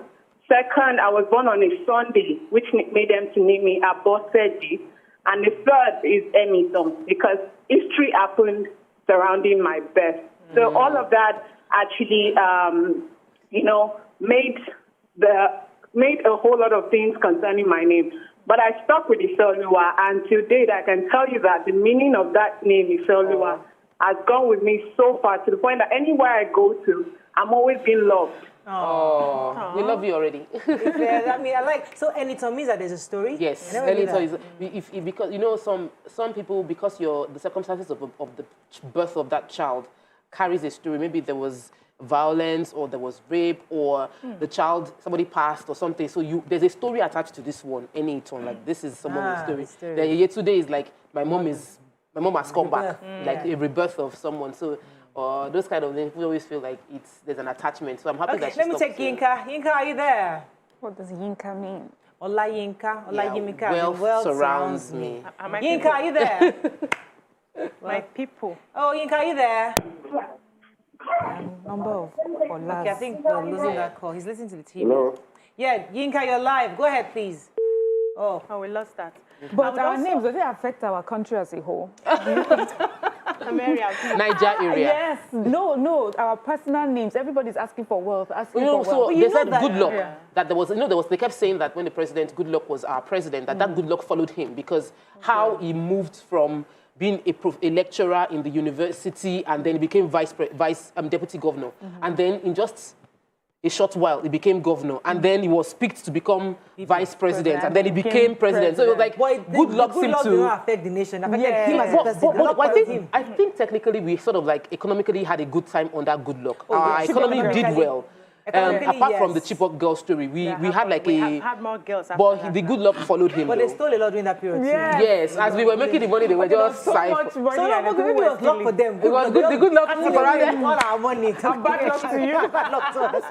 Second, I was born on a Sunday, which made them to name me Abosedi. And the third is Emitom, because history happened surrounding my birth. So all of that actually, made a whole lot of things concerning my name. But I stuck with Ifeoluwa, and to date, I can tell you that the meaning of that name, Ifeoluwa, has gone with me so far to the point that anywhere I go to, I'm always being loved. Oh, we love you already. I mean, I like, so Eniton means that there's a story? Yes, Eniton is, because, some people, because the circumstances of the birth of that child carries a story. Maybe there was violence, or there was rape, or the child, somebody passed or something. So there's a story attached to this one, Eniton, like this is someone's story. Then Yetunde is like, my mom has come back, like a rebirth of someone. So or those kind of things, people always feel like there's an attachment. So I'm happy that she let me take Yinka. Yinka, are you there? What does Yinka mean? Ola Yinka. Ola Yimika. Wealth surrounds me. Yinka, are you there? My people. Oh, Yinka, are you there? Number of Olas. Okay, I think we're losing that call. He's listening to the TV. Hello? Yeah, Yinka, you're live. Go ahead, please. Oh, we lost that. But our names, does it affect our country as a whole? Niger area. Yes. No, our personal names. Everybody's asking for wealth, So they said good luck. Yeah. That there was, they kept saying that when the president, good luck was our president, that good luck followed him because how he moved from being a lecturer in the university and then he became deputy governor. And then in just a short while, he became governor, and then he was picked to become vice president, and then he became president. So it was like, good luck seemed to... Good luck affect the nation, affected him as a president. I think technically we sort of like economically had a good time under good luck. Our economy did well. Apart from the Chibok girl story, we had like we had more girls. But the good luck followed him. But they stole a lot during that period. Yes, as we were making the money, they were just so maybe it was luck for them. It was good. The good luck for us. All our money. Bad luck to you. Bad luck to us.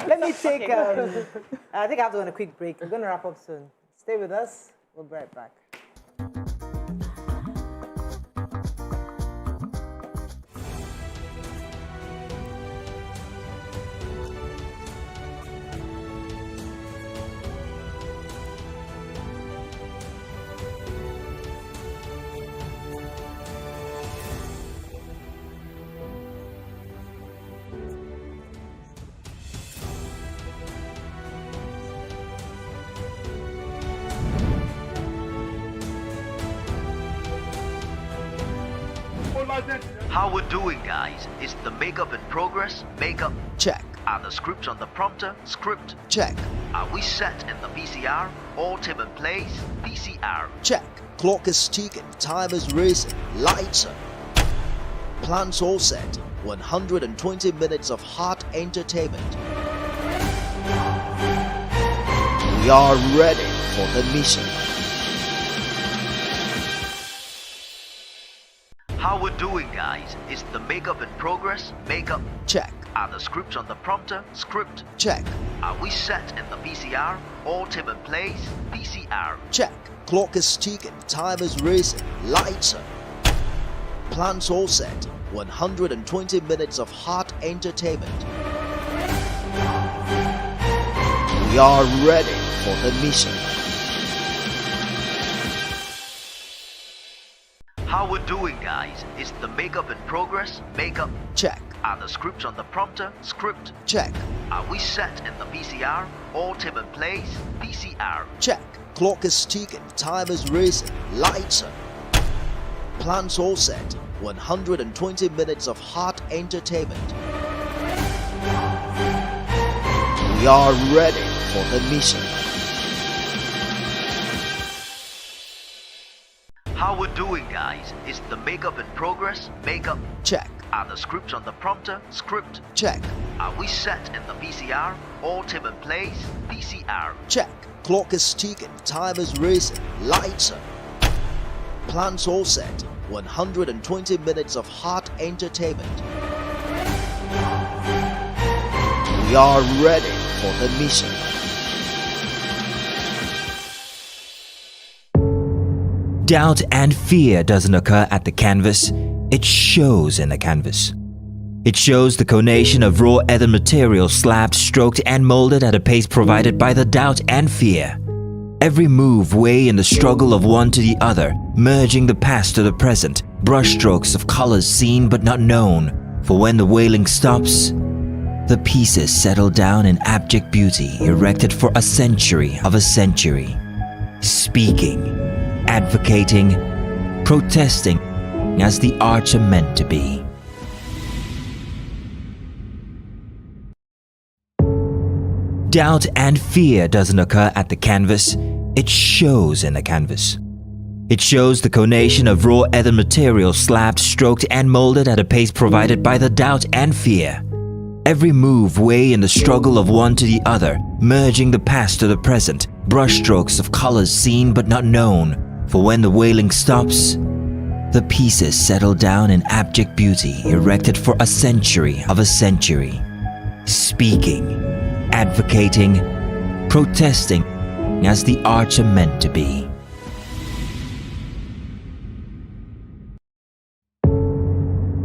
Let me take. I think I have to go on a quick break. We're going to wrap up soon. Stay with us. We'll be right back. How we're doing, guys? Is the makeup in progress? Makeup. Check. Are the scripts on the prompter? Script. Check. Are we set in the VCR? All team in place? VCR. Check. Clock is ticking. Time is racing. Lights on. Plans all set. 120 minutes of hot entertainment. We are ready for the mission. How we're doing, guys? Is the makeup in progress? Makeup. Check. Are the scripts on the prompter? Script. Check. Are we set in the VCR? All team in place? VCR. Check. Clock is ticking. Time is racing. Lights on. Plans all set. 120 minutes of hot entertainment. We are ready for the mission. How we're doing, guys? Is the makeup in progress? Makeup. Check. Are the scripts on the prompter? Script. Check. Are we set in the VCR? All team in place? VCR. Check. Clock is ticking. Time is racing. Lights on. Plans all set. 120 minutes of hot entertainment. We are ready for the mission. How we're doing, guys? Is the makeup in progress? Makeup. Check. Are the scripts on the prompter? Script. Check. Are we set in the VCR? All team in place? VCR. Check. Clock is ticking. Time is racing. Lights on. Plans all set. 120 minutes of hot entertainment. We are ready for the mission. Doubt and fear doesn't occur at the canvas, it shows in the canvas. It shows the conation of raw earthen material slabbed, stroked and molded at a pace provided by the doubt and fear. Every move weigh in the struggle of one to the other, merging the past to the present, brushstrokes of colors seen but not known. For when the wailing stops, the pieces settle down in abject beauty erected for a century of a century. Speaking, advocating, protesting as the arts are meant to be. Doubt and fear doesn't occur at the canvas, it shows in the canvas. It shows the conation of raw earthen material slabbed, stroked and molded at a pace provided by the doubt and fear. Every move weigh in the struggle of one to the other, merging the past to the present, brushstrokes of colors seen but not known. For when the wailing stops, The pieces settle down in abject beauty erected for a century of a century. Speaking, advocating, protesting as the arts are meant to be.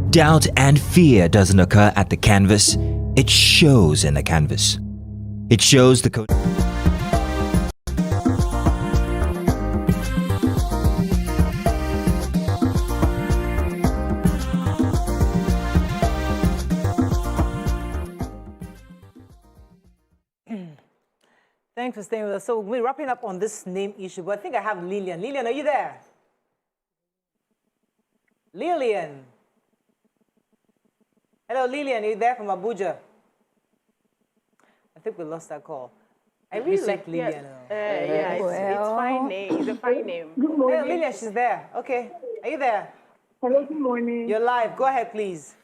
Doubt and fear doesn't occur at the canvas, it shows in the canvas. It shows the Thanks for staying with us. So we're wrapping up on this name issue, but I think I have Lillian. Lillian, are you there? Lillian. Hello, Lillian, are you there from Abuja? I think we lost that call. I really like Lillian. Yeah, it's fine name. It's a fine name. Good morning. Hey, Lillian, she's there. Okay. Are you there? Hello, good morning. You're live. Go ahead, please.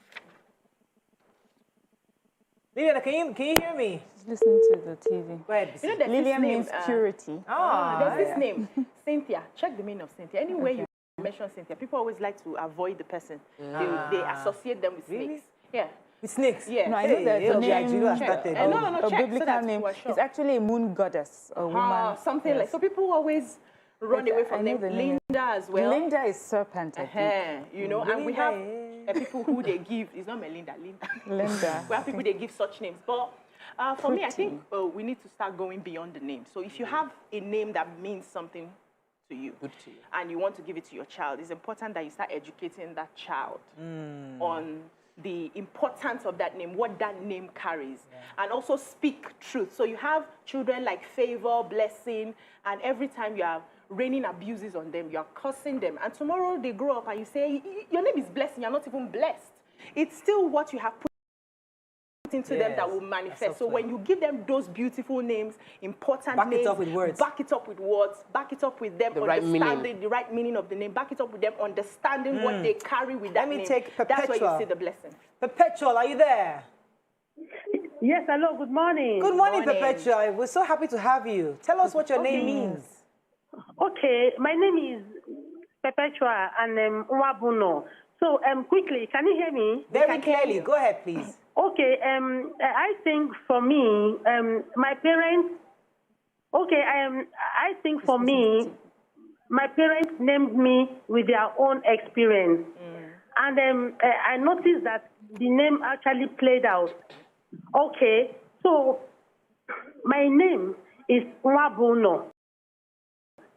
Lillian, can you hear me? She's listening to the TV. Go ahead. You know, Lillian means purity. There's this name, Cynthia. Check the meaning of Cynthia. Anywhere you mention Cynthia, people always like to avoid the person. They associate them with snakes. Yeah. With snakes? Yeah. No, I know that the name, No, a biblical name. It's actually a moon goddess, a woman. Something like, so people always run away from them. Linda as well. Linda is serpent, I think. You know, and we have people who they give, it's not Melinda, Linda. We have people they give such names. But for me, I think we need to start going beyond the name. So if you have a name that means something to you, and you want to give it to your child, it's important that you start educating that child on the importance of that name, what that name carries, and also speak truth. So you have children like Favor, Blessing, and every time you are raining abuses on them, you are cursing them, and tomorrow they grow up and you say, your name is Blessing, you're not even blessed. It's still what you have put into them that will manifest. So when you give them those beautiful names, important names, back it up with words. Back it up with words, back it up with them understanding the right meaning of the name, back it up with them understanding what they carry with that name. Let me take Perpetual. That's where you see the blessing. Perpetual, are you there? Yes, hello, good morning. Good morning, Perpetual. We're so happy to have you. Tell us what your name means. Okay, my name is Perpetua and Uwabuno. So quickly, can you hear me? Very clearly. Go ahead, please. Okay, I think for me, my parents. Okay, I think for me, my parents named me with their own experience, and I noticed that the name actually played out. Okay, so my name is Uwabuno,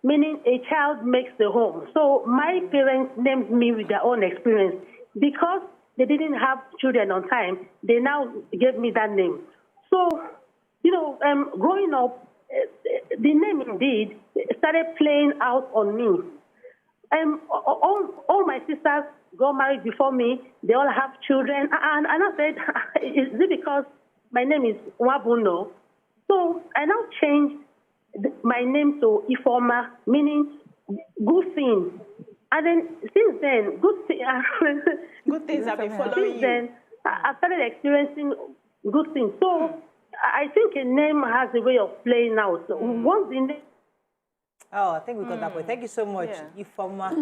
meaning a child makes the home. So my parents named me with their own experience because they didn't have children on time. They now gave me that name. So, you know, growing up, the name indeed started playing out on me. All my sisters got married before me. They all have children. And I said, is it because my name is Wabuno? So I now changed my name to Ifoma, meaning good things. And then since then, good things have been following you. Then, I started experiencing good things. So I think a name has a way of playing out. So once the name. Oh, I think we got that point. Thank you so much, Ifoma.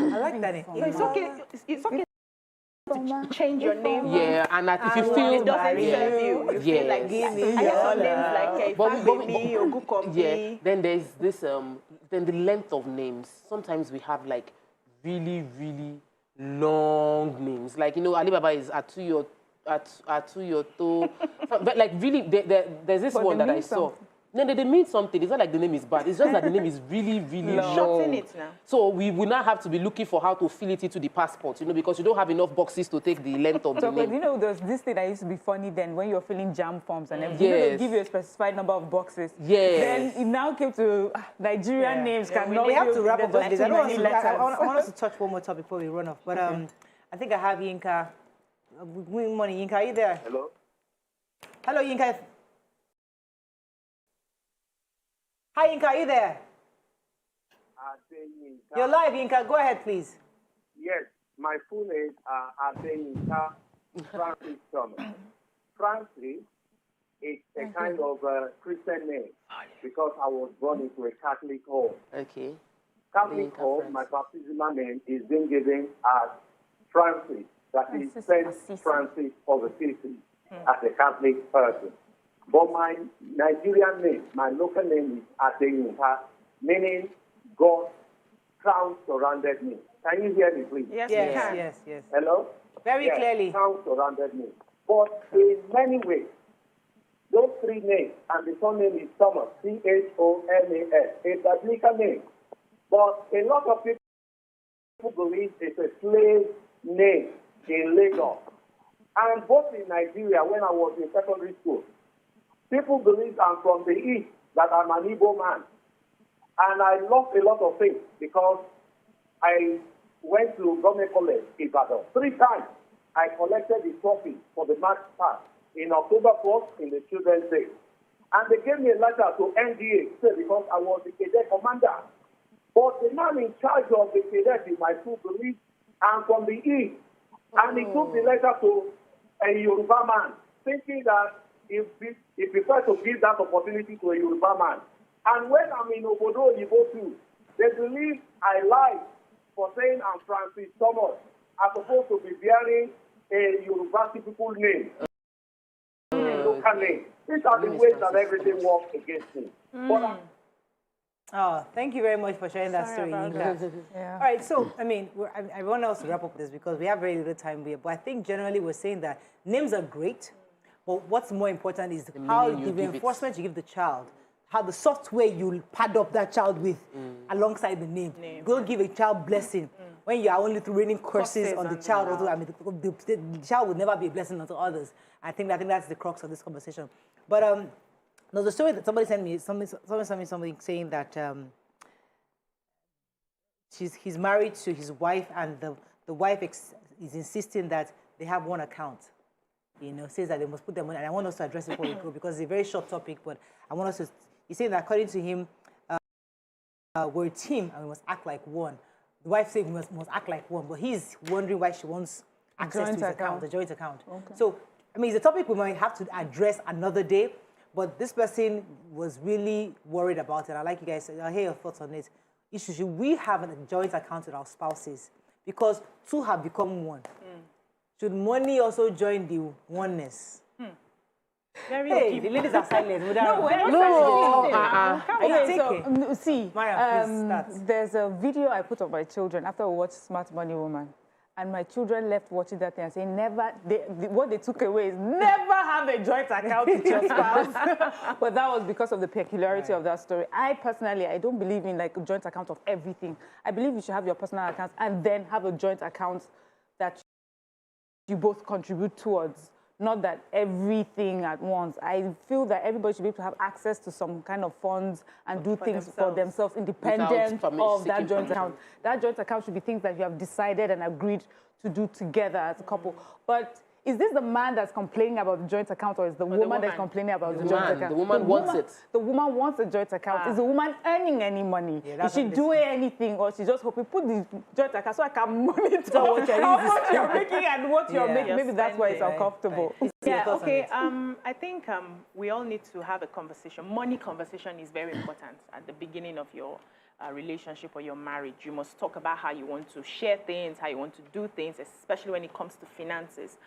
I like that name. It's okay. It's okay to change your name. Yeah, and that if you feel it doesn't serve you. You feel like give me. I get some names like Family or then there's this then the length of names. Sometimes we have like really, really long names. Like, you know, Alibaba is Atuyoto. But like really, there's this one that I saw. No, they mean something. It's not like the name is bad. It's just that the name is really, really long. Shorten it now. So we will now have to be looking for how to fill it into the passport, you know, because you don't have enough boxes to take the length of the name. You know, there's this thing that used to be funny then when you're filling jam forms and everything. You know, they give you a specified number of boxes. Yes. Then it now came to Nigerian names. We have to wrap up on this. I want us to touch one more topic before we run off. But I think I have Yinka. Good morning, Yinka. Are you there? Hello. Hello, Yinka. Hi, Yinka, are you there? You're live, Yinka. Go ahead, please. Yes, my full name is Yinka Francis Thomas. Francis is a kind of Christian name because I was born into a Catholic home. Okay. Catholic Hall, my baptismal name is being given as Francis, that is Saint Francis of Assisi, as a Catholic person. But my Nigerian name, my local name is Adeyinka, meaning God's cloud surrounded me. Can you hear me, please? Yes, yes. Hello? Very clearly. Cloud surrounded me. But in many ways, those three names, and the surname is Thomas, Thomas, a biblical name. But a lot of people believe it's a slave name in Lagos. And both in Nigeria, when I was in secondary school, people believe I'm from the East, that I'm an Igbo man. And I lost a lot of things because I went to Government College in Ibadan 3 times. I collected the trophy for the match pass in October 4th in the Children's Day. And they gave me a letter to NDA because I was the cadet commander. But the man in charge of the cadet in my school believes I'm from the East. And he took the letter to a Yoruba man, thinking that he preferred to give that opportunity to a Yoruba man. And when I'm in Obodo Yibo too, they believe I lied for saying I'm Francis Thomas. I'm supposed to be bearing a Yoruba typical name. Local name. These are the ways that everything works against me. Oh, thank you very much for sharing that story, Yinka. All right, so, I mean, I want us to wrap up this because we have very little time here, but I think generally we're saying that names are great, but what's more important is how the reinforcement you give the child, how the software you pad up that child with alongside the name. Don't give a child blessing when you are only raining curses on the child. Although, I mean, the child will never be a blessing unto others. I think that's the crux of this conversation. But there's a story that somebody sent me, something saying that he's married to his wife, and the wife is insisting that they have one account. You know, says that they must put their money, and I want us to address it before we go because it's a very short topic, but I want us to. He's saying that according to him, we're a team and we must act like one. The wife says we must act like one, but he's wondering why she wants access to his account, a joint account. Okay. So, I mean, it's a topic we might have to address another day, but this person was really worried about it. I'd like you guys to hear your thoughts on it. Should we have a joint account with our spouses? Because two have become one. Should money also join the oneness? Hey, the ladies are silent. See, there's a video I put of my children after we watched Smart Money Woman. And my children left watching that thing and saying, what they took away is never have a joint account with your spouse. But that was because of the peculiarity of that story. I personally, I don't believe in like a joint account of everything. I believe you should have your personal accounts and then have a joint account that you both contribute towards. Not that everything at once. I feel that everybody should be able to have access to some kind of funds and do things for themselves independent of that joint account. That joint account should be things that you have decided and agreed to do together as a couple. But is this the man that's complaining about the joint account, or is the woman that's complaining about the joint account? The woman wants it. The woman wants a joint account. Is the woman earning any money? Is she doing anything, or she just hoping put the joint account so I can monitor how much you're making and what you're making? Maybe that's why it's uncomfortable. Yeah, okay. I think we all need to have a conversation. Money conversation is very important at the beginning of your relationship or your marriage. You must talk about how you want to share things, how you want to do things, especially when it comes to finances.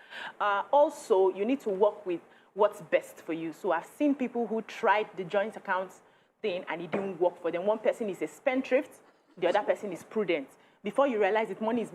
Also, you need to work with what's best for you. So I've seen people who tried the joint accounts thing and it didn't work for them. One person is a spendthrift, the other person is prudent. Before you realize it, money is,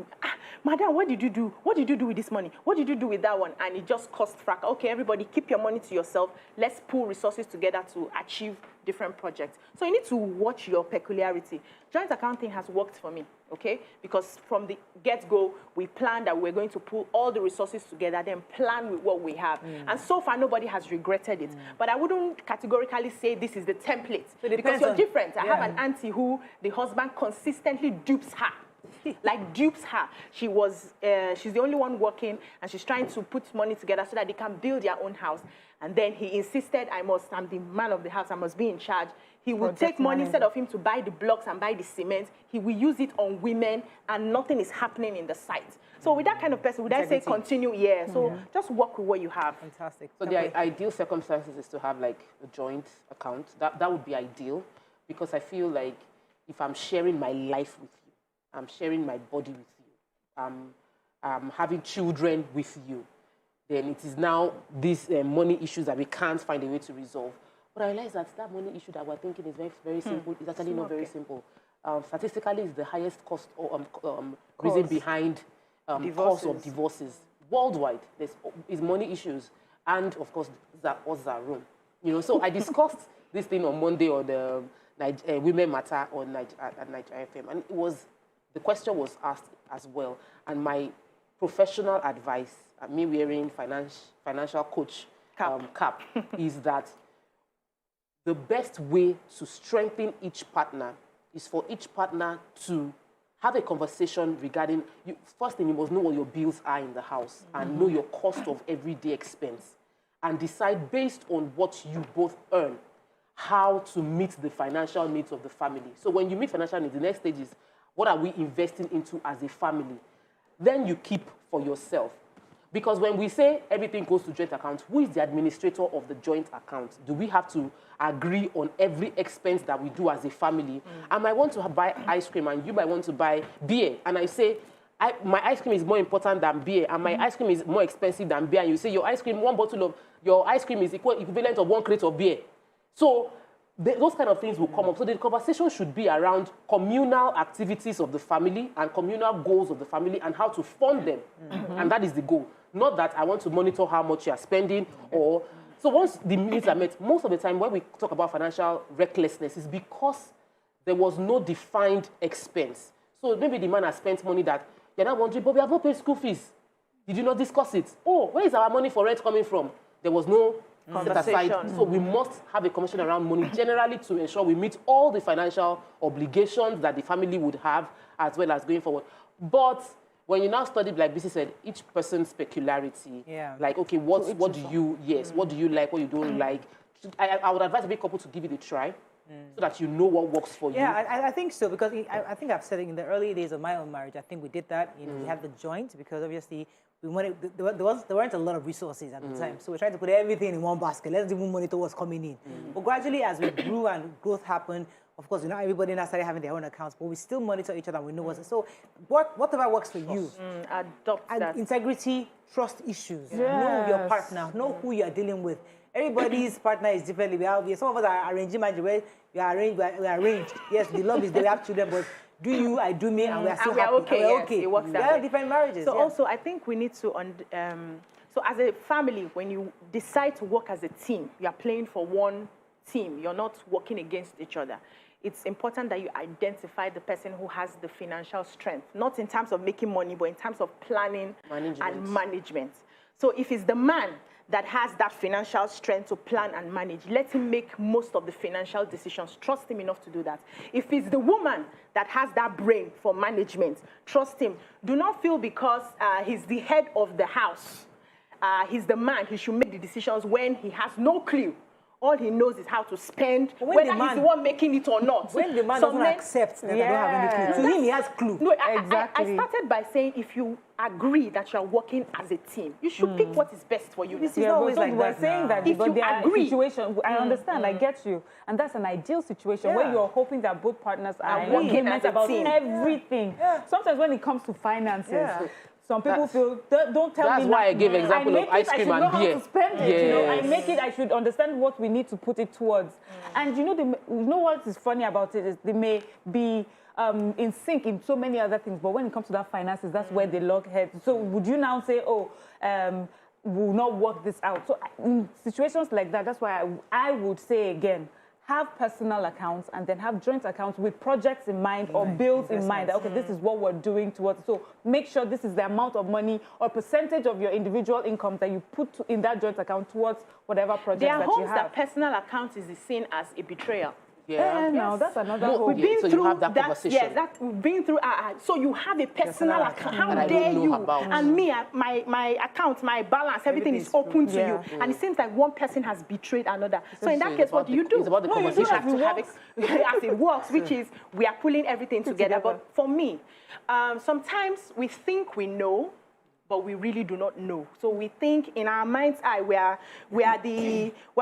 madam, what did you do? What did you do with this money? What did you do with that one? And it just cost fracas. Okay, everybody, keep your money to yourself. Let's pool resources together to achieve different projects. So you need to watch your peculiarity. Joint accounting has worked for me, okay? Because from the get-go, we planned that we're going to pool all the resources together, then plan with what we have. And so far, nobody has regretted it. But I wouldn't categorically say this is the template, because you're different. I have an auntie who the husband consistently dupes her. Like dupes her. She's the only one working, and she's trying to put money together so that they can build their own house. And then he insisted, I'm the man of the house, I must be in charge. He will take money instead of him to buy the blocks and buy the cement. He will use it on women, and nothing is happening in the site. So with that kind of person, would I say continue? Yeah. So just work with what you have. Fantastic. So the ideal circumstances is to have like a joint account. That would be ideal, because I feel like if I'm sharing my life with you, I'm sharing my body with you, I'm having children with you, then it is now these money issues that we can't find a way to resolve. But I realize that money issue that we're thinking is very, very simple. It's actually not very simple. Statistically, it's the highest cost or reason behind cause of divorces worldwide. Is money issues, and of course, that room. You know, so I discussed this thing on Monday on the Women Matter at Nigeria FM, and the question was asked as well. And my professional advice, me wearing financial coach cap, is that the best way to strengthen each partner is for each partner to have a conversation regarding, first thing, you must know what your bills are in the house and know your cost of everyday expense and decide based on what you both earn how to meet the financial needs of the family. So when you meet financial needs, the next stage is, what are we investing into as a family? Then you keep for yourself. Because when we say everything goes to joint account, who is the administrator of the joint account? Do we have to agree on every expense that we do as a family? I might want to buy ice cream and you might want to buy beer. And I say, my ice cream is more important than beer and my ice cream is more expensive than beer. And you say, your ice cream, one bottle of your ice cream is equivalent of 1 crate of beer. So those kind of things will come up. So the conversation should be around communal activities of the family and communal goals of the family and how to fund them. And that is the goal. Not that I want to monitor how much you are spending or... So once the needs are met, most of the time when we talk about financial recklessness is because there was no defined expense. So maybe the man has spent money that you're not wondering, but we have not paid school fees. Did you not discuss it? Oh, where is our money for rent coming from? There was no set aside. So we must have a conversation around money generally to ensure we meet all the financial obligations that the family would have as well as going forward. But when you now study, like Bisi said, each person's peculiarity, like, okay, what do you, what do you like, what you don't like? I would advise every couple to give it a try so that you know what works for you. Yeah, I think so, because I think I've said it in the early days of my own marriage. I think we did that. You know, we had the joint because obviously we wanted, there weren't a lot of resources at the time. So we're trying to put everything in one basket. Let's even monitor what's coming in. But gradually, as we grew and growth happened, of course, you know, everybody now started having their own accounts, but we still monitor each other and we know what's... So whatever works for you. Adopt that. Integrity, trust issues. Know your partner. Know who you are dealing with. Everybody's partner is differently. Some of us are arranging marriage where we are arranged. Yes, the love is there, we have children, but do you, I do me, and we are still happy. Okay, we're okay. It works that There are way. different marriages. So also, I think we need to... so as a family, when you decide to work as a team, you are playing for one team. You're not working against each other. It's important that you identify the person who has the financial strength, not in terms of making money, but in terms of planning and management. So if it's the man that has that financial strength to plan and manage, let him make most of the financial decisions. Trust him enough to do that. If it's the woman that has that brain for management, trust him. Do not feel because he's the head of the house, he's the man, he should make the decisions when he has no clue. All he knows is how to spend, whether he's the one making it or not. When the man doesn't accept that I don't have any clue, to him he has clue. No, I started by saying if you agree that you're working as a team, you should pick what is best for you. This is not always like that. Saying that if you agree, situation, I understand, I get you, and that's an ideal situation where you're hoping that both partners are working about everything. Sometimes when it comes to finances. Some people feel, don't tell me. That's why I gave example of ice cream and beer. I should know how to spend it, you know. I make it, I should understand what we need to put it towards. And you know what is funny about it is they may be in sync in so many other things, but when it comes to that finances, that's where they lock heads. So would you now say, oh, we'll not work this out? So in situations like that, that's why I would say again, have personal accounts and then have joint accounts with projects in mind or bills in mind. That, okay, this is what we're doing towards. So make sure this is the amount of money or percentage of your individual income that you put in that joint account towards whatever project that you have. There are homes that personal account is seen as a betrayal. No, that's another whole. We've been through you have that conversation. Yes, we've been through. So you have a personal account. How dare you? And me, my account, my balance, everything is open to you. And it seems like one person has betrayed another. So in that case, what do you do? It's about the conversation. You have to have it as it works, which is we are pulling everything together. But for me, sometimes we think we know, but we really do not know. So we think in our mind's eye, we're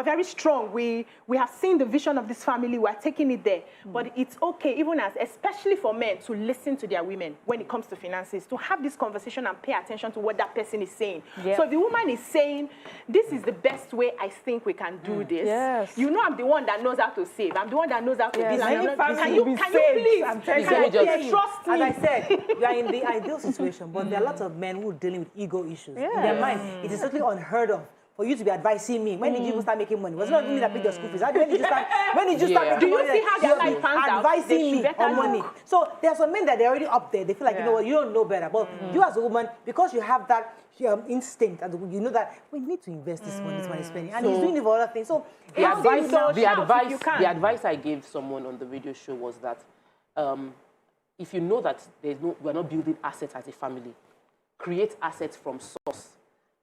very strong. We have seen the vision of this family, we're taking it there. But it's okay, even especially for men, to listen to their women when it comes to finances, to have this conversation and pay attention to what that person is saying. Yep. So if the woman is saying, this is the best way I think we can do this, you know I'm the one that knows how to save. I'm the one that knows how to build. Can you please trust me? As I said, you are in the ideal situation, but there are lots of men who are dealing with ego issues. In their mind, it is totally unheard of for you to be advising me. When did you start making money? Was it not me that paid your school fees? When did you start making money? Do you see how their life pans out? Advising me on money. So there are some men that they're already up there. They feel like, you know what, you don't know better. But you as a woman, because you have that instinct, and you know that we need to invest this money spending. And he's doing it for other things. So the advice I gave someone on the radio show was that if you know that we're not building assets as a family, create assets from source.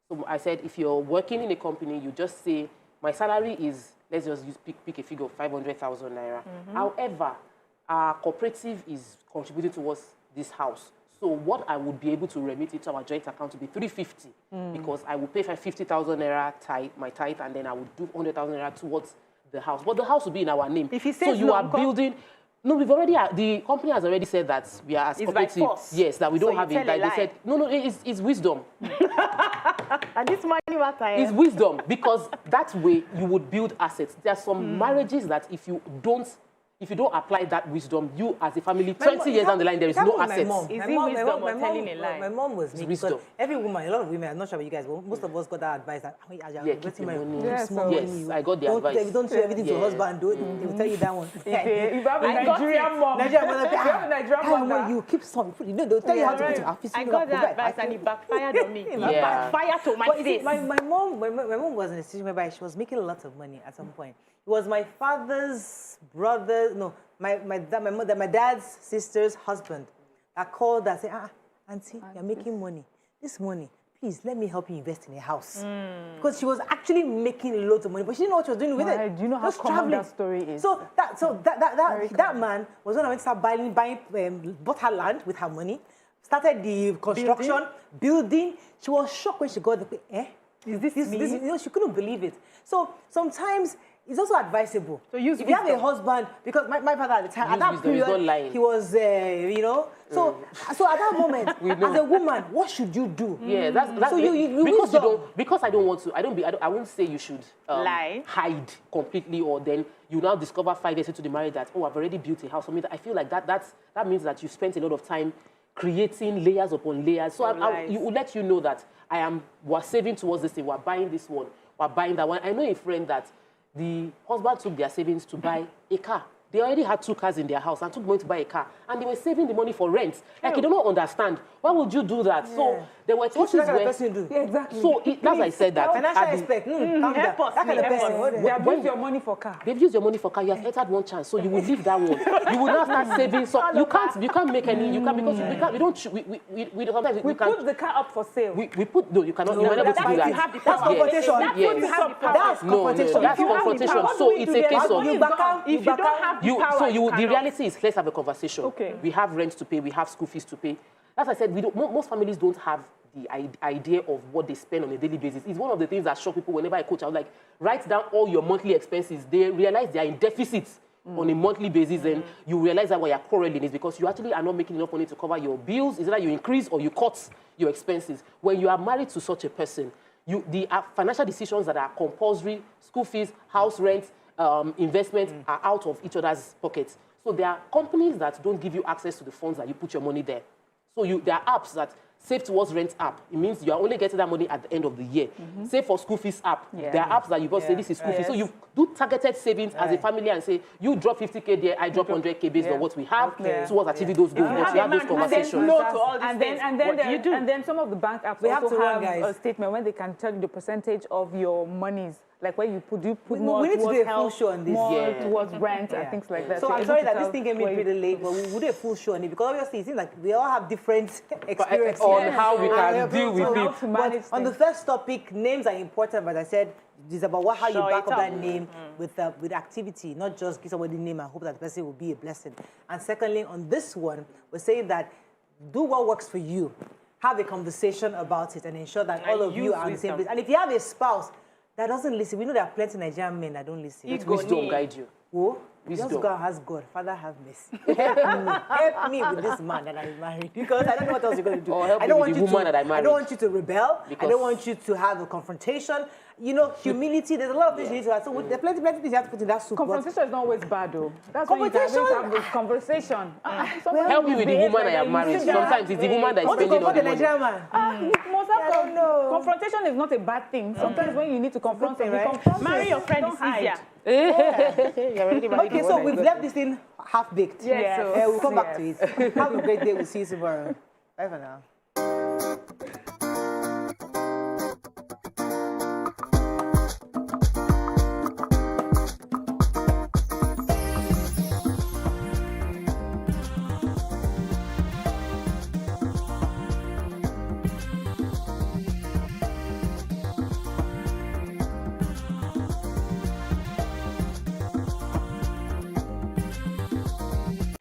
So I said, if you're working in a company, you just say, my salary is, let's just pick a figure of 500,000 naira. However, our cooperative is contributing towards this house. So what I would be able to remit into our joint account to be 350, because I will pay 50,000 naira my tithe, and then I would do 100,000 naira towards the house. But the house will be in our name. If he says so you are building. No, the company has already said that we are as cooperative. Yes, that we don't have it. Like they said, no, it's wisdom. And this money matter. It's wisdom, because that way you would build assets. There are some marriages that if you don't apply that wisdom, you as a family, 20 years down the line, there is no assets. Is it wisdom or telling a lie? My mom was me, because every woman, a lot of women, I'm not sure about you guys, but most of us got that advice that, keep money. I got the advice. Don't show everything to your husband, do it. They will tell you that one. If you have a Nigerian mom, you keep some. They'll tell you how to put your office. I got that advice and it backfired on me. It backfired to my face. My mom was in a situation whereby she was making a lot of money at some point. It was my father's brother, my dad's sister's husband that called and said, Auntie, you're making money. This money, please let me help you invest in a house. Because she was actually making loads of money, but she didn't know what she was doing with it. Do you know how common that story is? So that man was when I went to start bought her land with her money, started the construction, building. She was shocked when she got the is this me? She couldn't believe it. So sometimes it's also advisable. So if you have a husband, because my father at the time, at that period, he was, So at that moment, as a woman, what should you do? Yeah, that's so because I don't want to. I won't say you should lie, hide completely, or then you now discover 5 years into the marriage that I've already built a house. For me, I feel like that means that you spent a lot of time creating layers upon layers. So you will let you know that we're saving towards this thing. We're buying this one. We're buying that one. I know a friend that the husband took their savings to buy a car. They already had 2 cars in their house and took money to buy a car. And they were saving the money for rent. Like, you don't understand. Why would you do that? Yeah. So there were cases where... person do? Yeah, exactly. So that's why I said that. Financial aspect. Help us. That kind of person. They have used your money for car. They've used your money for car. You have entered one chance. So you will leave that one. You will now start saving. So you can't make any... You can't, because we don't... We put the car up for sale. We put... No, you cannot... You are not able to do that. That's confrontation. That's confrontation. That's confrontation. So it's a case of... If you don't have the power, the reality is, let's have a conversation. Okay. We have rent to pay. We have school fees to pay. As I said, most families don't have the idea of what they spend on a daily basis. It's one of the things that shock people whenever I coach. I was like, write down all your monthly expenses. They realize they are in deficit on a monthly basis, and you realize that what you're quarreling is because you actually are not making enough money to cover your bills. Is that you increase or you cut your expenses. When you are married to such a person, the financial decisions that are compulsory, school fees, house rent, investments are out of each other's pockets. So there are companies that don't give you access to the funds that you put your money there. So there are apps that Save Towards Rent app. It means you are only getting that money at the end of the year. Save for School Fees app. Yeah. There are apps that you can say this is school fees. So you do targeted savings as a family and say, you drop 50K there, I drop 100K based on what we have towards achieving those goals. But we have those conversations. And then some of the bank apps also have a statement when they can tell you the percentage of your monies. Like where you put more we need towards to do a full show on this. More towards rent and things like that. So I'm sorry that this thing came in pretty late, but we do a full show on it because obviously it seems like we all have different experiences on how we can deal with it. But on the first topic, names are important, but I said it's about how you back up that name with activity, not just give somebody a name and hope that the person will be a blessing. And secondly, on this one, we're saying that do what works for you. have a conversation about it and ensure that all of you are on the same place. And if you have a spouse that doesn't listen, we know there are plenty of Nigerian men that don't listen. Let wisdom guide you. Who? Just God has God. Father, have mercy. Help me with this man that I'm married. Because I don't know what else you're going to do. Or help me with the woman that I married. I don't want you to rebel. I don't want you to have a confrontation. You know, humility, there's a lot of things you need to have. So there's plenty things you have to put in that soup. Confrontation is not always bad, though. That's when you can have this conversation. Help me with the woman I am married. Sometimes it's the woman that is spending all the money. Confrontation is not a bad thing. Sometimes when you need to confront them, right? Marry your friend is easier. Okay, so we've left this thing half-baked. Yes. We'll come back to it. Have a great day. We'll see you tomorrow. Bye for now.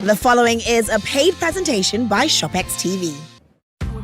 The following is a paid presentation by ShopX TV.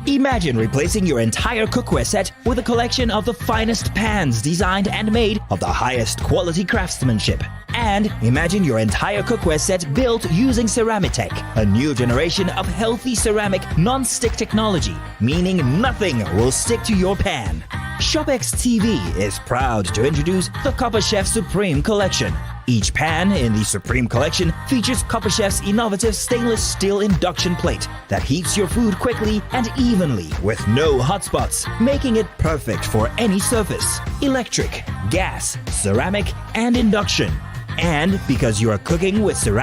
Imagine replacing your entire cookware set with a collection of the finest pans designed and made of the highest quality craftsmanship. And imagine your entire cookware set built using Ceramtech, a new generation of healthy ceramic non-stick technology, meaning nothing will stick to your pan. ShopX TV is proud to introduce the Copper Chef Supreme Collection. Each pan in the Supreme Collection features Copper Chef's innovative stainless steel induction plate that heats your food quickly and evenly with no hot spots, making it perfect for any surface: electric, gas, ceramic, and induction. And because you are cooking with ceramic